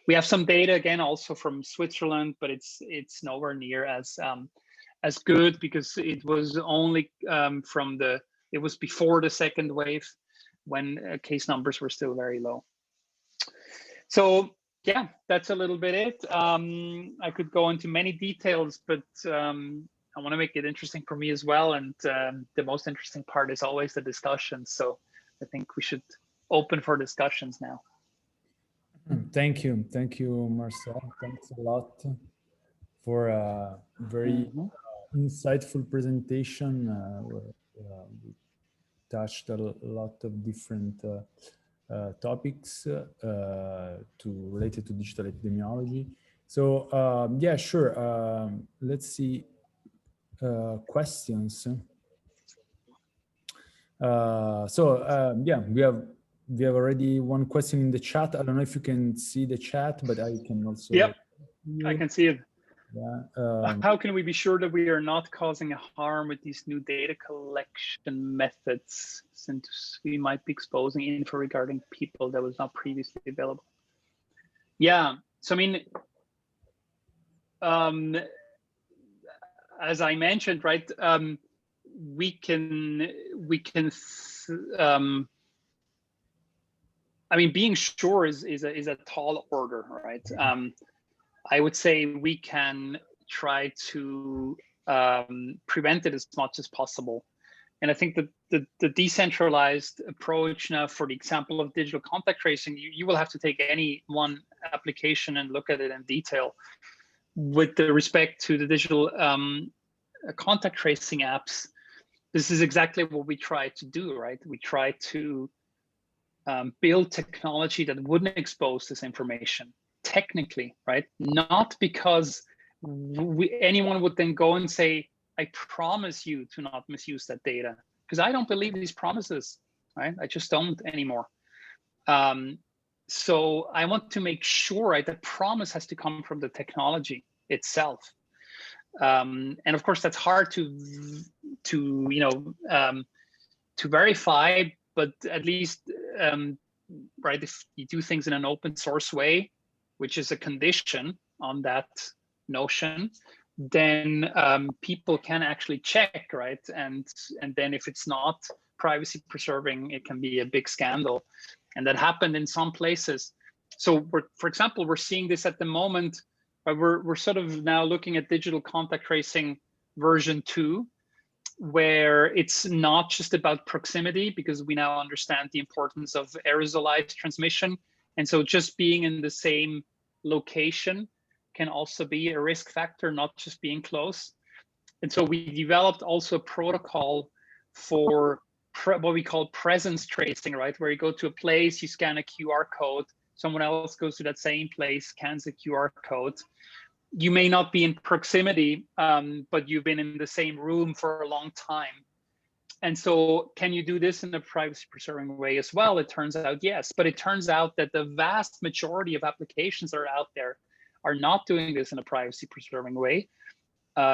We have some data again also from Switzerland, but it's nowhere near as good, because it was only it was before the second wave, when case numbers were still very low. So yeah, that's a little bit it. I could go into many details, but I want to make it interesting for me as well. And the most interesting part is always the discussion. So I think we should open for discussions now. Thank you, Marcel. Thanks a lot for a very insightful presentation. We touched a lot of different topics related to digital epidemiology. So yeah, sure. Let's see questions. Yeah, we have already one question in the chat. I don't know if you can see the chat, but I can also. Yep, I can see it. Yeah. How can we be sure that we are not causing a harm with these new data collection methods, since we might be exposing info regarding people that was not previously available? Yeah, so I mean, as I mentioned, right, we can. I mean, being sure is a tall order, right? I would say we can try to prevent it as much as possible. And I think that the decentralized approach now, for the example of digital contact tracing, you will have to take any one application and look at it in detail. With the respect to the digital contact tracing apps, this is exactly what we try to do, right? We try to build technology that wouldn't expose this information technically, right? Not because anyone would then go and say, I promise you to not misuse that data, because I don't believe these promises, right? I just don't anymore. So I want to make sure, right, that promise has to come from the technology itself. And of course, that's hard to verify, but at least, right, if you do things in an open source way, which is a condition on that notion, then people can actually check, right? And then if it's not privacy preserving, it can be a big scandal. And that happened in some places. So for example, we're seeing this at the moment, but we're sort of now looking at digital contact tracing version 2, where it's not just about proximity, because we now understand the importance of aerosolized transmission. And so just being in the same location can also be a risk factor, not just being close. And so we developed also a protocol for what we call presence tracing, right? Where you go to a place, you scan a QR code, someone else goes to that same place, scans a QR code. You may not be in proximity, but you've been in the same room for a long time. And so can you do this in a privacy preserving way as well? It turns out yes, but it turns out that the vast majority of applications that are out there are not doing this in a privacy preserving way.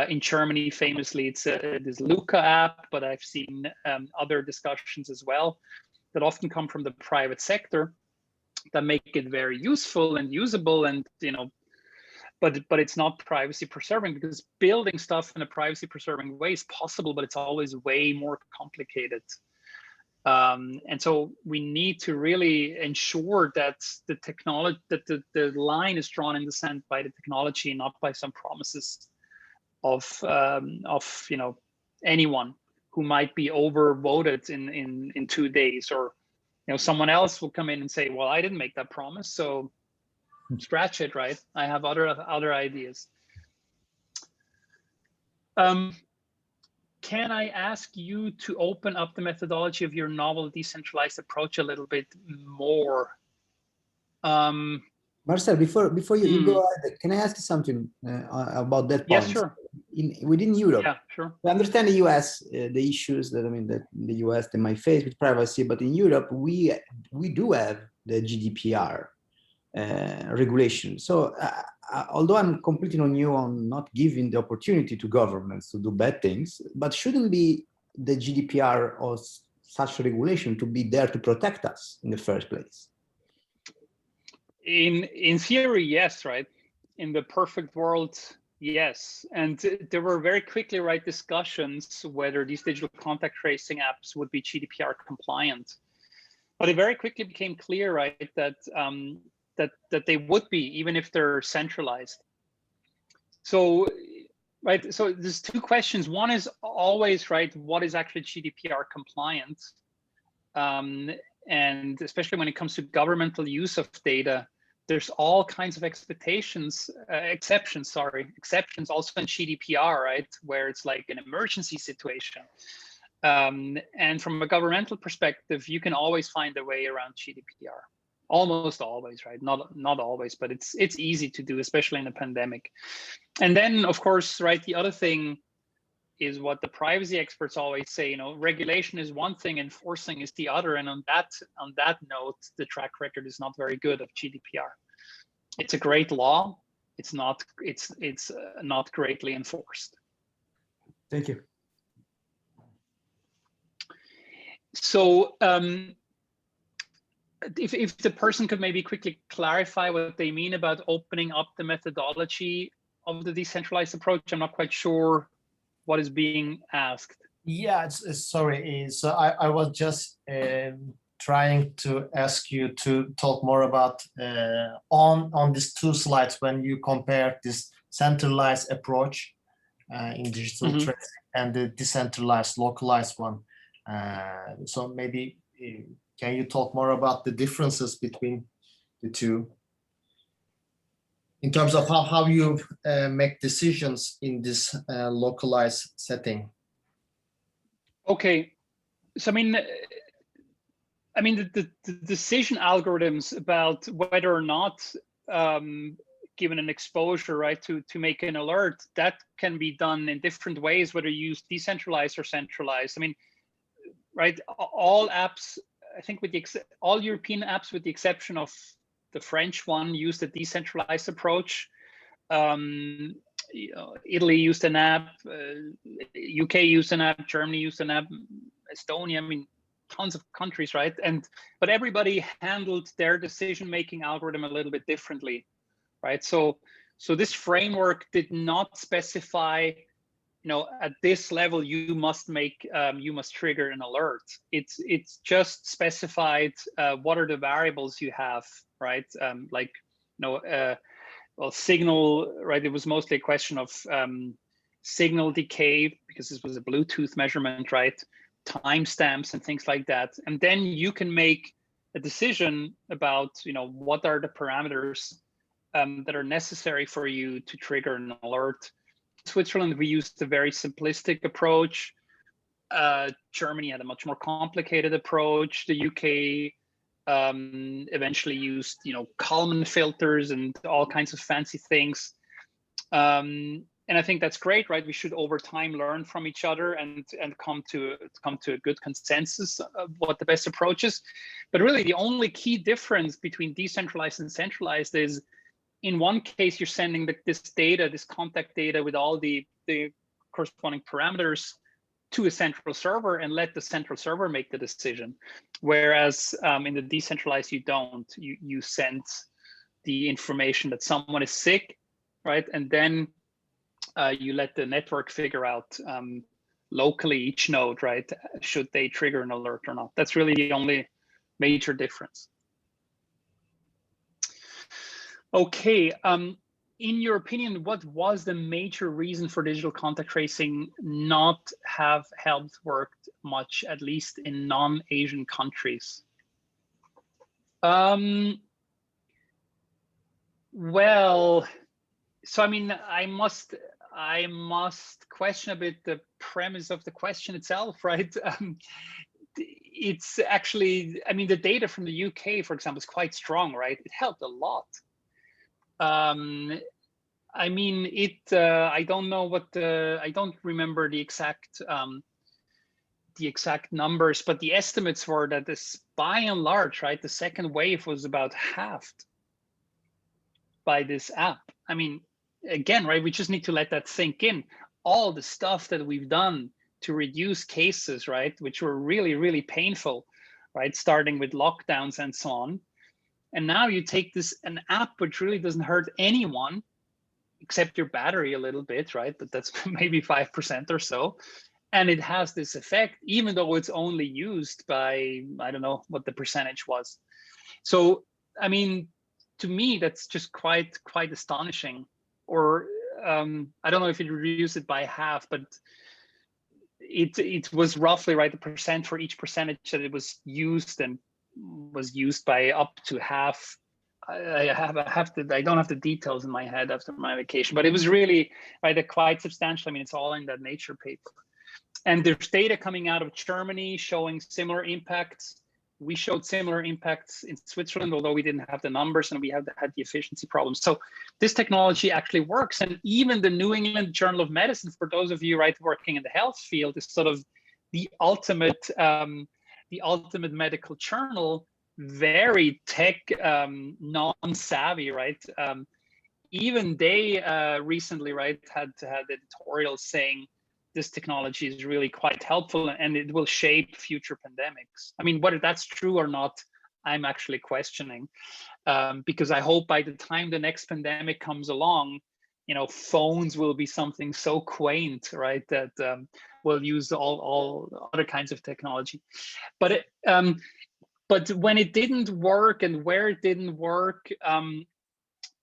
In Germany, famously, it's this Luca app, but I've seen other discussions as well that often come from the private sector that make it very useful and usable, and but it's not privacy preserving, because building stuff in a privacy preserving way is possible, but it's always way more complicated. And so we need to really ensure that the technology, that the line is drawn in the sand by the technology, not by some promises of anyone who might be overvoted in 2 days, or someone else will come in and say, well, I didn't make that promise, so scratch it, right? I have other ideas. Can I ask you to open up the methodology of your novel decentralized approach a little bit more? Marcel, before you go ahead, can I ask you something about that point? Yes, sure. Within Europe, yeah, sure. I understand the US, the issues that the US they might face with privacy, but in Europe we do have the GDPR regulation. So although I'm completely on you on not giving the opportunity to governments to do bad things, but shouldn't be the GDPR or such regulation to be there to protect us in the first place? In theory, yes, right? In the perfect world, yes. And there were very quickly, right, discussions whether these digital contact tracing apps would be GDPR compliant. But it very quickly became clear, right, that that they would be, even if they're centralized. So, right, so there's two questions. One is always, right, what is actually GDPR compliant? And especially when it comes to governmental use of data, there's all kinds of exceptions also in GDPR, right, where it's like an emergency situation. And from a governmental perspective, you can always find a way around GDPR. Almost always, right? Not always, but it's easy to do, especially in a pandemic. And then, of course, right, the other thing is what the privacy experts always say, regulation is one thing, enforcing is the other. And on that note, the track record is not very good of GDPR. It's a great law. It's not greatly enforced. Thank you. So if the person could maybe quickly clarify what they mean about opening up the methodology of the decentralized approach. I'm not quite sure what is being asked. Yeah, sorry. So I was just trying to ask you to talk more about on these two slides when you compare this centralized approach in digital tracing and the decentralized, localized one. So maybe can you talk more about the differences between the two in terms of how you make decisions in this localized setting? Okay, so I mean the decision algorithms about whether or not given an exposure, right, to make an alert, that can be done in different ways, whether you use decentralized or centralized. I mean, right, all apps, I think all European apps with the exception of the French one, use the decentralized approach. Italy used an app, UK used an app, Germany used an app, Estonia, I mean, tons of countries, right? But everybody handled their decision-making algorithm a little bit differently, right? So this framework did not specify, at this level you must trigger an alert. It's just specified what are the variables you have, right? Well, signal, right? It was mostly a question of signal decay, because this was a Bluetooth measurement, right? Timestamps and things like that. And then you can make a decision about, what are the parameters that are necessary for you to trigger an alert. In Switzerland, we used a very simplistic approach. Germany had a much more complicated approach. The UK eventually used, Kalman filters and all kinds of fancy things. And I think that's great, right? We should over time learn from each other and come to a good consensus of what the best approach is. But really, the only key difference between decentralized and centralized is, in one case, you're sending this data, this contact data with all the corresponding parameters to a central server and let the central server make the decision. Whereas in the decentralized, you don't. You send the information that someone is sick, right? And then you let the network figure out locally each node, right? Should they trigger an alert or not? That's really the only major difference. Okay, in your opinion, what was the major reason for digital contact tracing not have helped worked much, at least in non-Asian countries? Well, so I mean, I must question a bit the premise of the question itself, right? It's actually, I mean, the data from the UK, for example, is quite strong, right? It helped a lot. I mean, I don't know I don't remember the exact numbers, but the estimates were that this, by and large, right, the second wave was about halved by this app. I mean, again, right, we just need to let that sink in. All the stuff that we've done to reduce cases, right, which were really, really painful, right, starting with lockdowns and so on. And now you take an app which really doesn't hurt anyone except your battery a little bit, right? But that's maybe 5% or so. And it has this effect, even though it's only used by, I don't know what the percentage was. So, I mean, to me, that's just quite astonishing. Or I don't know if it reduced it by half, but it was roughly, right, the percent for each percentage that it was used, and was used by up to half. I don't have the details in my head after my vacation, but it was really, right, quite substantial. I mean, it's all in that Nature paper. And there's data coming out of Germany showing similar impacts. We showed similar impacts in Switzerland, although we didn't have the numbers and we had the efficiency problems. So this technology actually works. And even the New England Journal of Medicine, for those of you, right, working in the health field, is sort of the ultimate medical journal, very tech non-savvy, right? Even they recently, right, had editorials saying this technology is really quite helpful and it will shape future pandemics. I mean, whether that's true or not, I'm actually questioning, because I hope by the time the next pandemic comes along, phones will be something so quaint, right, that we'll use all other kinds of technology. But when it didn't work and where it didn't work,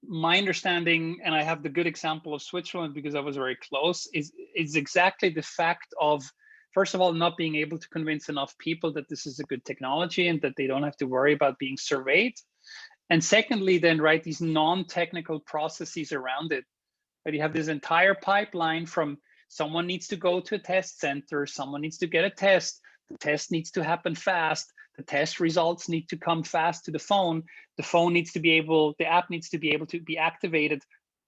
my understanding, and I have the good example of Switzerland because I was very close, is exactly the fact of, first of all, not being able to convince enough people that this is a good technology and that they don't have to worry about being surveyed. And secondly, then, right, these non-technical processes around it. But you have this entire pipeline from someone needs to go to a test center, someone needs to get a test, the test needs to happen fast, the test results need to come fast to the phone needs to be able, the app needs to be able to be activated.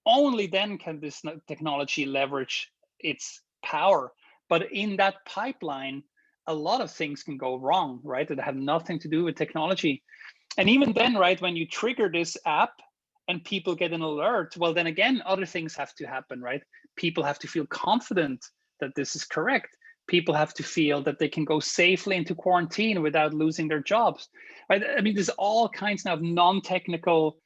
Only then can this technology leverage its power. But in that pipeline, a lot of things can go wrong, right, that have nothing to do with technology. And even then, right, when you trigger this app and people get an alert, well, then again, other things have to happen, right? People have to feel confident that this is correct. People have to feel that they can go safely into quarantine without losing their jobs, right? I mean, there's all kinds of non-technical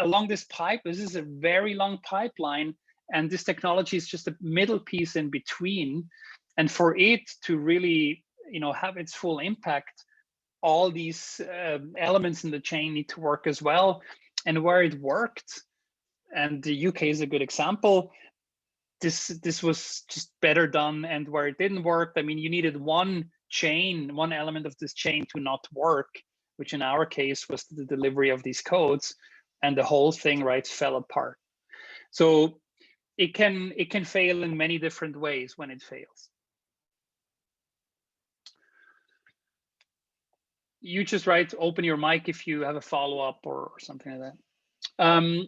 along this pipe. This is a very long pipeline, and this technology is just a middle piece in between. And for it to really, have its full impact, all these elements in the chain need to work as well. And where it worked, and the UK is a good example, this was just better done. And where it didn't work, I mean, you needed one element of this chain to not work, which in our case was the delivery of these codes. and the whole thing, right, fell apart. So it can fail in many different ways when it fails. You just open your mic if you have a follow-up or something like that.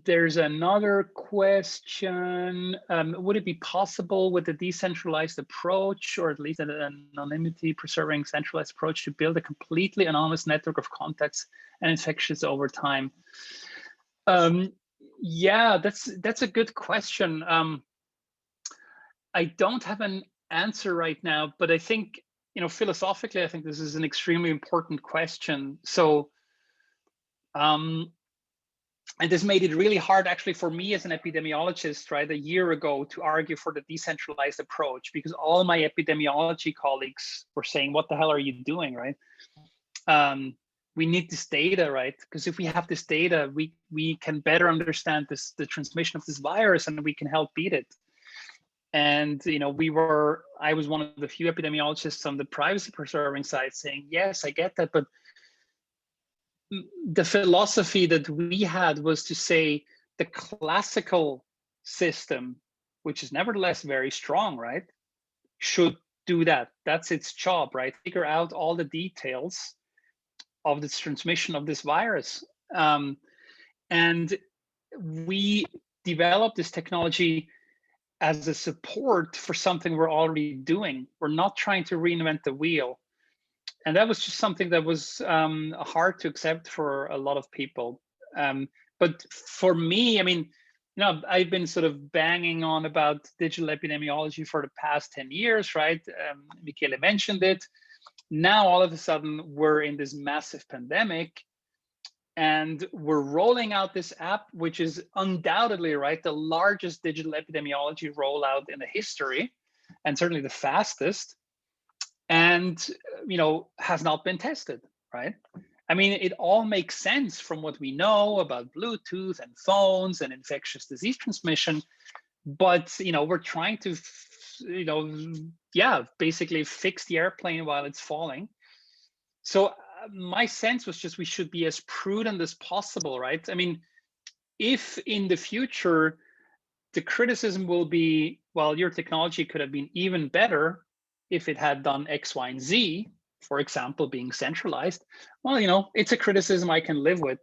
There's another question. Would it be possible with a decentralized approach, or at least an anonymity preserving centralized approach, to build a completely anonymous network of contacts and infectious over time? Yeah, that's a good question. I don't have an answer right now, but I think, philosophically, I think this is an extremely important question. So, and this made it really hard actually for me as an epidemiologist, right, a year ago, to argue for the decentralized approach, because all my epidemiology colleagues were saying, what the hell are you doing, right? We need this data, right? Because if we have this data, we can better understand the transmission of this virus, and we can help beat it. And I was one of the few epidemiologists on the privacy preserving side saying, yes, I get that, but the philosophy that we had was to say the classical system, which is nevertheless very strong, right, should do that. That's its job, right? Figure out all the details of the transmission of this virus. And we developed this technology as a support for something we're already doing. We're not trying to reinvent the wheel. And that was just something that was hard to accept for a lot of people. But for me, I mean, I've been sort of banging on about digital epidemiology for the past 10 years, right? Michele mentioned it. Now, all of a sudden, we're in this massive pandemic, and we're rolling out this app, which is undoubtedly, right, the largest digital epidemiology rollout in the history, and certainly the fastest, and has not been tested, right? I mean, it all makes sense from what we know about Bluetooth and phones and infectious disease transmission, but we're trying to basically fix the airplane while it's falling. So my sense was just we should be as prudent as possible, right? I mean, if in the future the criticism will be, well, your technology could have been even better if it had done X, Y, and Z, for example, being centralized, well, it's a criticism I can live with.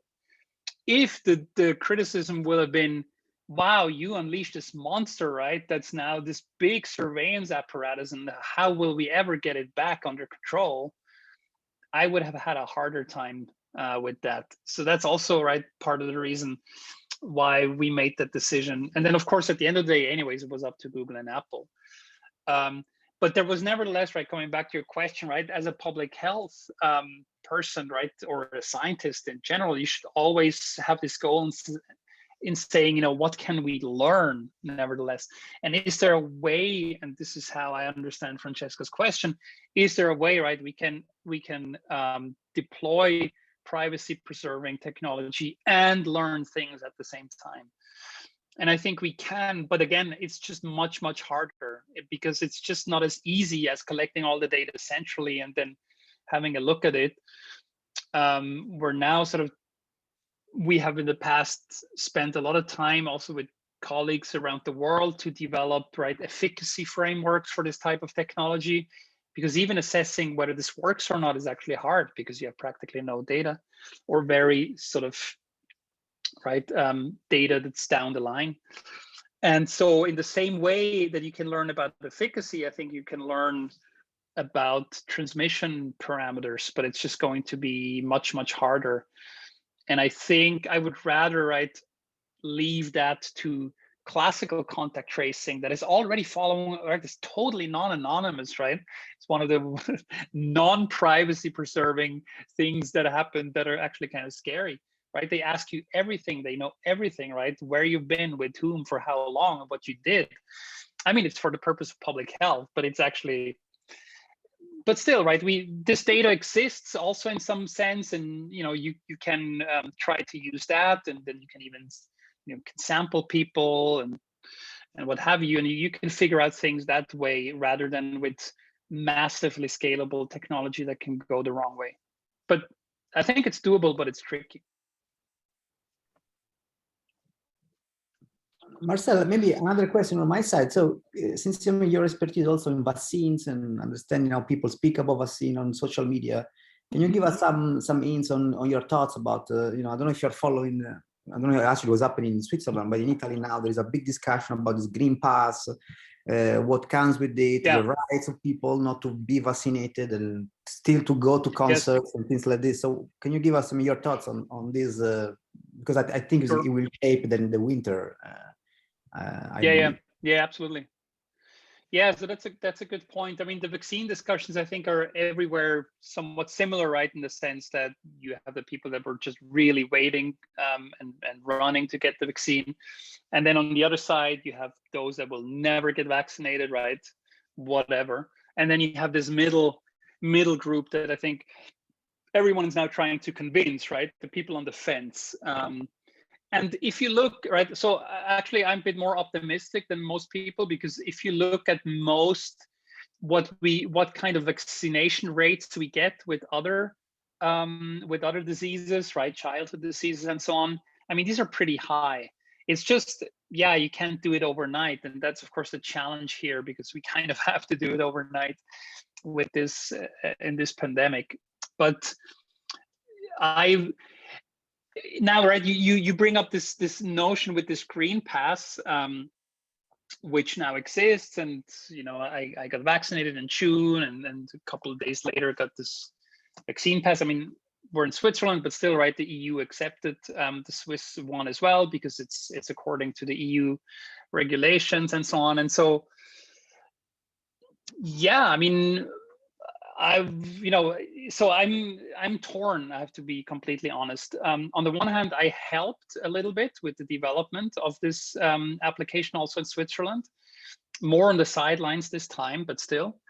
If the criticism will have been, wow, you unleashed this monster, right? That's now this big surveillance apparatus, and how will we ever get it back under control? I would have had a harder time with that. So that's also, right, part of the reason why we made that decision. And then, of course, at the end of the day, anyways, it was up to Google and Apple. But there was nevertheless, right, coming back to your question, right, as a public health person, right, or a scientist in general, you should always have this goal in saying, what can we learn nevertheless? And is there a way, and this is how I understand Francesca's question, is there a way, right, we can deploy privacy preserving technology and learn things at the same time? And I think we can, but again, it's just much, much harder, because it's just not as easy as collecting all the data centrally and then having a look at it. We're now we have in the past spent a lot of time also with colleagues around the world to develop, right, efficacy frameworks for this type of technology, because even assessing whether this works or not is actually hard, because you have practically no data, or very right, data that's down the line. And so in the same way that you can learn about efficacy, I think you can learn about transmission parameters, but it's just going to be much, much harder. And I think I would rather, right, leave that to classical contact tracing that is already following, right, this totally non-anonymous, right? It's one of the non-privacy preserving things that happen that are actually kind of scary, right? They ask you everything, they know everything, right? Where you've been, with whom, for how long, and what you did. I mean, it's for the purpose of public health, but it's actually, but still, right, this data exists also in some sense, and you can try to use that, and then you can even can sample people and what have you, and you can figure out things that way rather than with massively scalable technology that can go the wrong way. But I think it's doable, but it's tricky. Marcel, maybe another question on my side. So since your expertise also in vaccines and understanding how people speak about vaccine on social media, can you give us some hints on your thoughts about, I don't know if you're following, I don't know actually what's happening in Switzerland, but in Italy now there is a big discussion about this green pass, what comes with it, the rights of people not to be vaccinated and still to go to concerts and things like this. So can you give us some of your thoughts on this? Because I think it will shape then the winter. Yeah, absolutely. Yeah, so that's a good point. I mean, the vaccine discussions, I think, are everywhere somewhat similar, right? In the sense that you have the people that were just really waiting and running to get the vaccine. And then on the other side, you have those that will never get vaccinated, right? Whatever. And then you have this middle group that I think everyone is now trying to convince, right? The people on the fence. And if you look, right, so actually I'm a bit more optimistic than most people, because if you look at what kind of vaccination rates we get with other diseases, right, childhood diseases and so on, I mean, these are pretty high. It's just, yeah, you can't do it overnight. And that's of course the challenge here, because we kind of have to do it overnight with this in this pandemic. But now, right, you bring up this notion with this green pass, which now exists, and I got vaccinated in June, and a couple of days later got this vaccine pass. I mean, we're in Switzerland, but still, right, the EU accepted the Swiss one as well, because it's according to the EU regulations and so on. And so, yeah, I mean, so I'm torn. I have to be completely honest. On the one hand, I helped a little bit with the development of this application also in Switzerland, more on the sidelines this time, but still.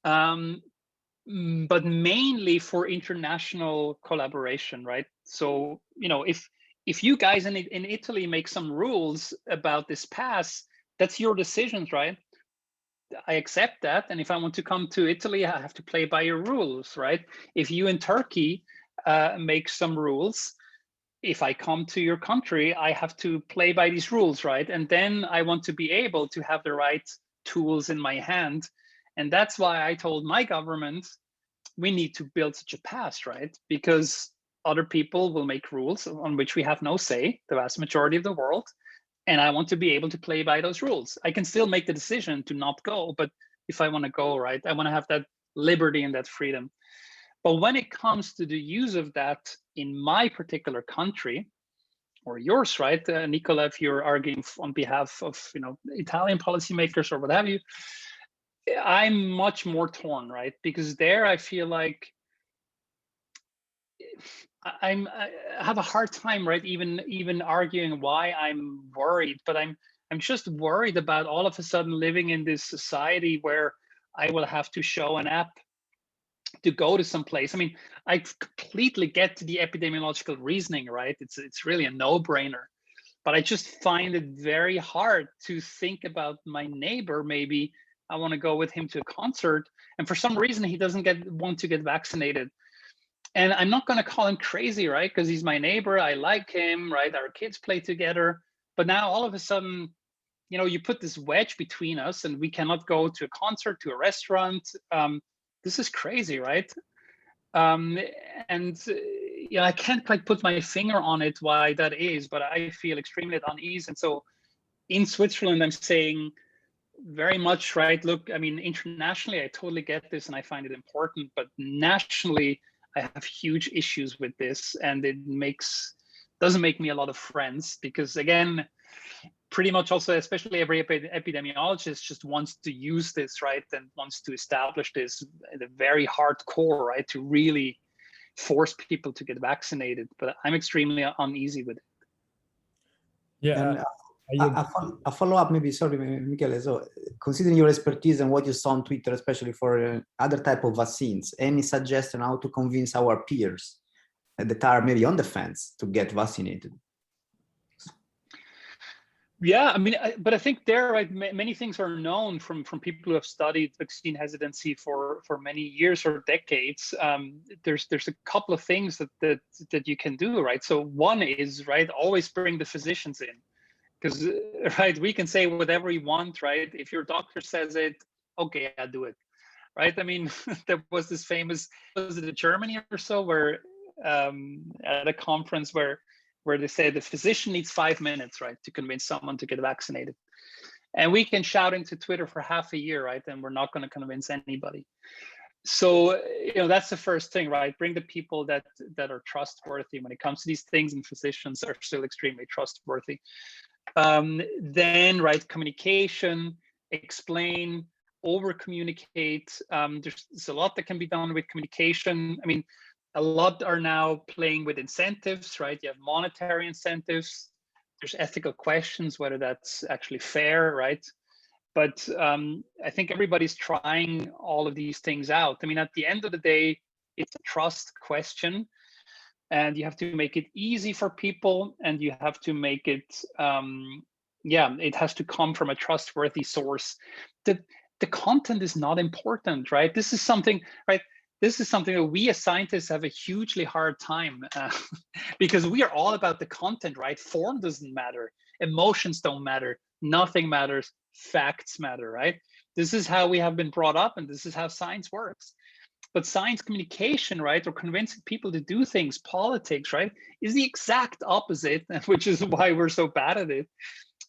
But mainly for international collaboration, right? So, if you guys in Italy make some rules about this pass, that's your decisions, right? I accept that. And if I want to come to Italy, I have to play by your rules, right? If you in Turkey make some rules, if I come to your country, I have to play by these rules, right? And then I want to be able to have the right tools in my hand. And that's why I told my government, we need to build such a pass, right? Because other people will make rules on which we have no say, the vast majority of the world. And I want to be able to play by those rules. I can still make the decision to not go, but if I want to go, right, I want to have that liberty and that freedom. But when it comes to the use of that in my particular country, or yours, right, Nicola, if you're arguing on behalf of Italian policymakers or what have you, I'm much more torn, right? Because there I feel like I have a hard time, right? Even arguing why I'm worried, but I'm just worried about all of a sudden living in this society where I will have to show an app to go to some place. I mean, I completely get the epidemiological reasoning, right? It's really a no-brainer, but I just find it very hard to think about my neighbor. Maybe I want to go with him to a concert, and for some reason he doesn't want to get vaccinated. And I'm not going to call him crazy, right? Because he's my neighbor. I like him, right? Our kids play together. But now all of a sudden, you put this wedge between us and we cannot go to a concert, to a restaurant. This is crazy, right? I can't quite put my finger on it why that is, but I feel extremely at unease. And so in Switzerland, I'm saying very much, right? Look, I mean, internationally, I totally get this and I find it important, but nationally, I have huge issues with this, and it doesn't make me a lot of friends, because again, pretty much also, especially every epidemiologist just wants to use this, right? And wants to establish this at a very hardcore, right? To really force people to get vaccinated. But I'm extremely uneasy with it. Yeah. And a follow-up, maybe, sorry, Michele. So considering your expertise and what you saw on Twitter, especially for other type of vaccines, any suggestion how to convince our peers that are maybe on the fence to get vaccinated? Yeah, I mean, but I think there, right, many things are known from people who have studied vaccine hesitancy for many years or decades. There's a couple of things that you can do, right? So one is, right, always bring the physicians in. Because right, we can say whatever we want, right? If your doctor says it, okay, I'll do it, right? I mean, there was this famous, was it in Germany or so, where at a conference where they say the physician needs 5 minutes, right, to convince someone to get vaccinated. And we can shout into Twitter for half a year, right? And we're not going to convince anybody. So, that's the first thing, right? Bring the people that are trustworthy when it comes to these things, and physicians are still extremely trustworthy. Then, right, communication, explain, over communicate. There's a lot that can be done with communication. I mean, a lot are now playing with incentives, right? You have monetary incentives. There's ethical questions, whether that's actually fair, right? But I think everybody's trying all of these things out. I mean, at the end of the day, it's a trust question, and you have to make it easy for people, and you have to make it, it has to come from a trustworthy source. The content is not important, right? This is something, right? This is something that we as scientists have a hugely hard time because we are all about the content, right? Form doesn't matter. Emotions don't matter. Nothing matters. Facts matter, right? This is how we have been brought up, and this is how science works. But science communication, right, or convincing people to do things, politics, right, is the exact opposite, which is why we're so bad at it,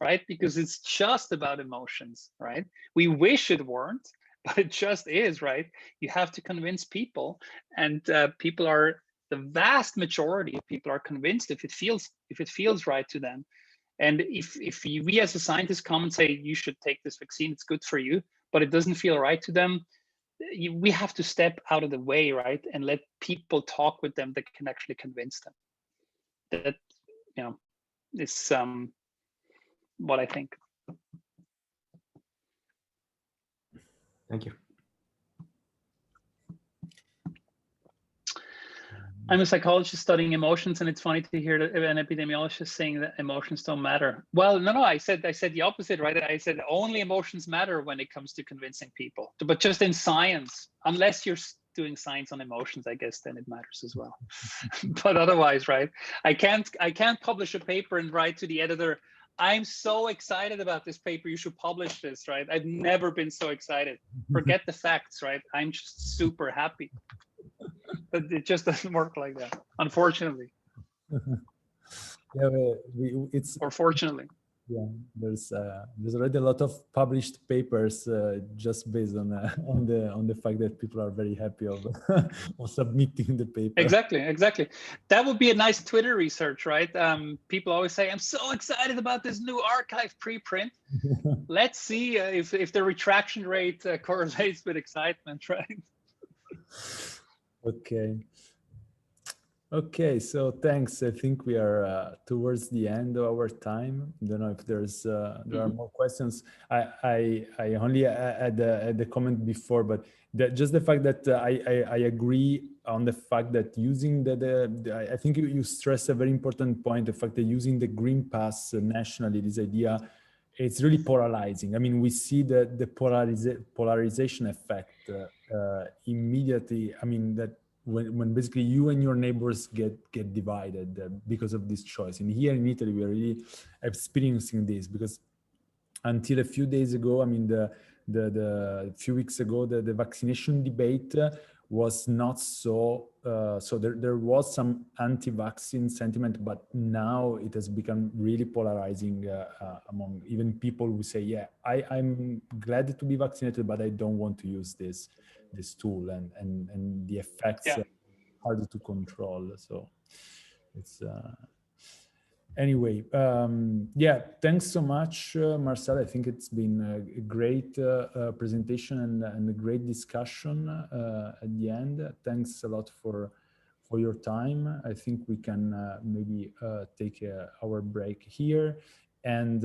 right? Because it's just about emotions, right? We wish it weren't, but it just is, right? You have to convince people, and people are, the vast majority of people are convinced if it feels right to them. And if we as a scientist come and say, you should take this vaccine, it's good for you, but it doesn't feel right to them, we have to step out of the way, right? And let people talk with them that can actually convince them. That, is what I think. Thank you. I'm a psychologist studying emotions, and it's funny to hear that an epidemiologist saying that emotions don't matter. Well, no, I said the opposite, right? I said only emotions matter when it comes to convincing people, but just in science, unless you're doing science on emotions, I guess then it matters as well. But otherwise, right? I can't publish a paper and write to the editor, I'm so excited about this paper, you should publish this, right? I've never been so excited. Forget the facts, right? I'm just super happy. But it just doesn't work like that, unfortunately. Yeah, or fortunately. Yeah, there's already a lot of published papers just based on the fact that people are very happy of submitting the paper. Exactly. That would be a nice Twitter research, right? People always say, I'm so excited about this new archive preprint. Let's see if the retraction rate correlates with excitement, right? Okay, so thanks. I think we are towards the end of our time. I don't know if there are more questions. I only had the comment before, but just the fact that I agree on the fact that using I think you stress a very important point, the fact that using the Green Pass nationally, this idea, it's really polarizing. I mean, we see the polarization effect immediately. I mean, that when basically you and your neighbors get divided because of this choice. And here in Italy, we are really experiencing this, because until a few days ago, I mean, the few weeks ago, the vaccination debate was not so, so there was some anti-vaccine sentiment, but now it has become really polarizing among even people who say, yeah, I'm glad to be vaccinated, but I don't want to use this tool, and the effects are harder to control. So it's anyway, thanks so much, Marcel. I think it's been a great presentation and a great discussion at the end. Thanks a lot for your time. I think we can maybe take our break here. And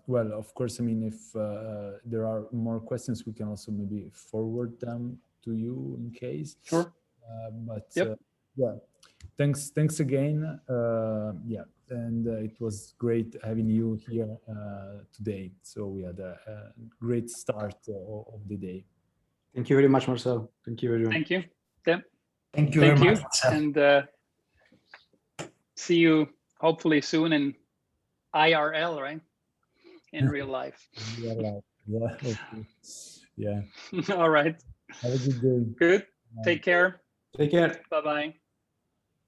well, of course, I mean, if there are more questions, we can also maybe forward them to you in case. Sure. Yeah, thanks again. And it was great having you here today. So we had a great start of the day. Thank you very much, Marcel. Thank you very much. Thank you. Yeah. Thank you very much, Marcel. And see you hopefully soon in IRL, right? in real life. Yeah, okay. Yeah. All right. Have a good day. Good. Take care. Take care. Bye-bye.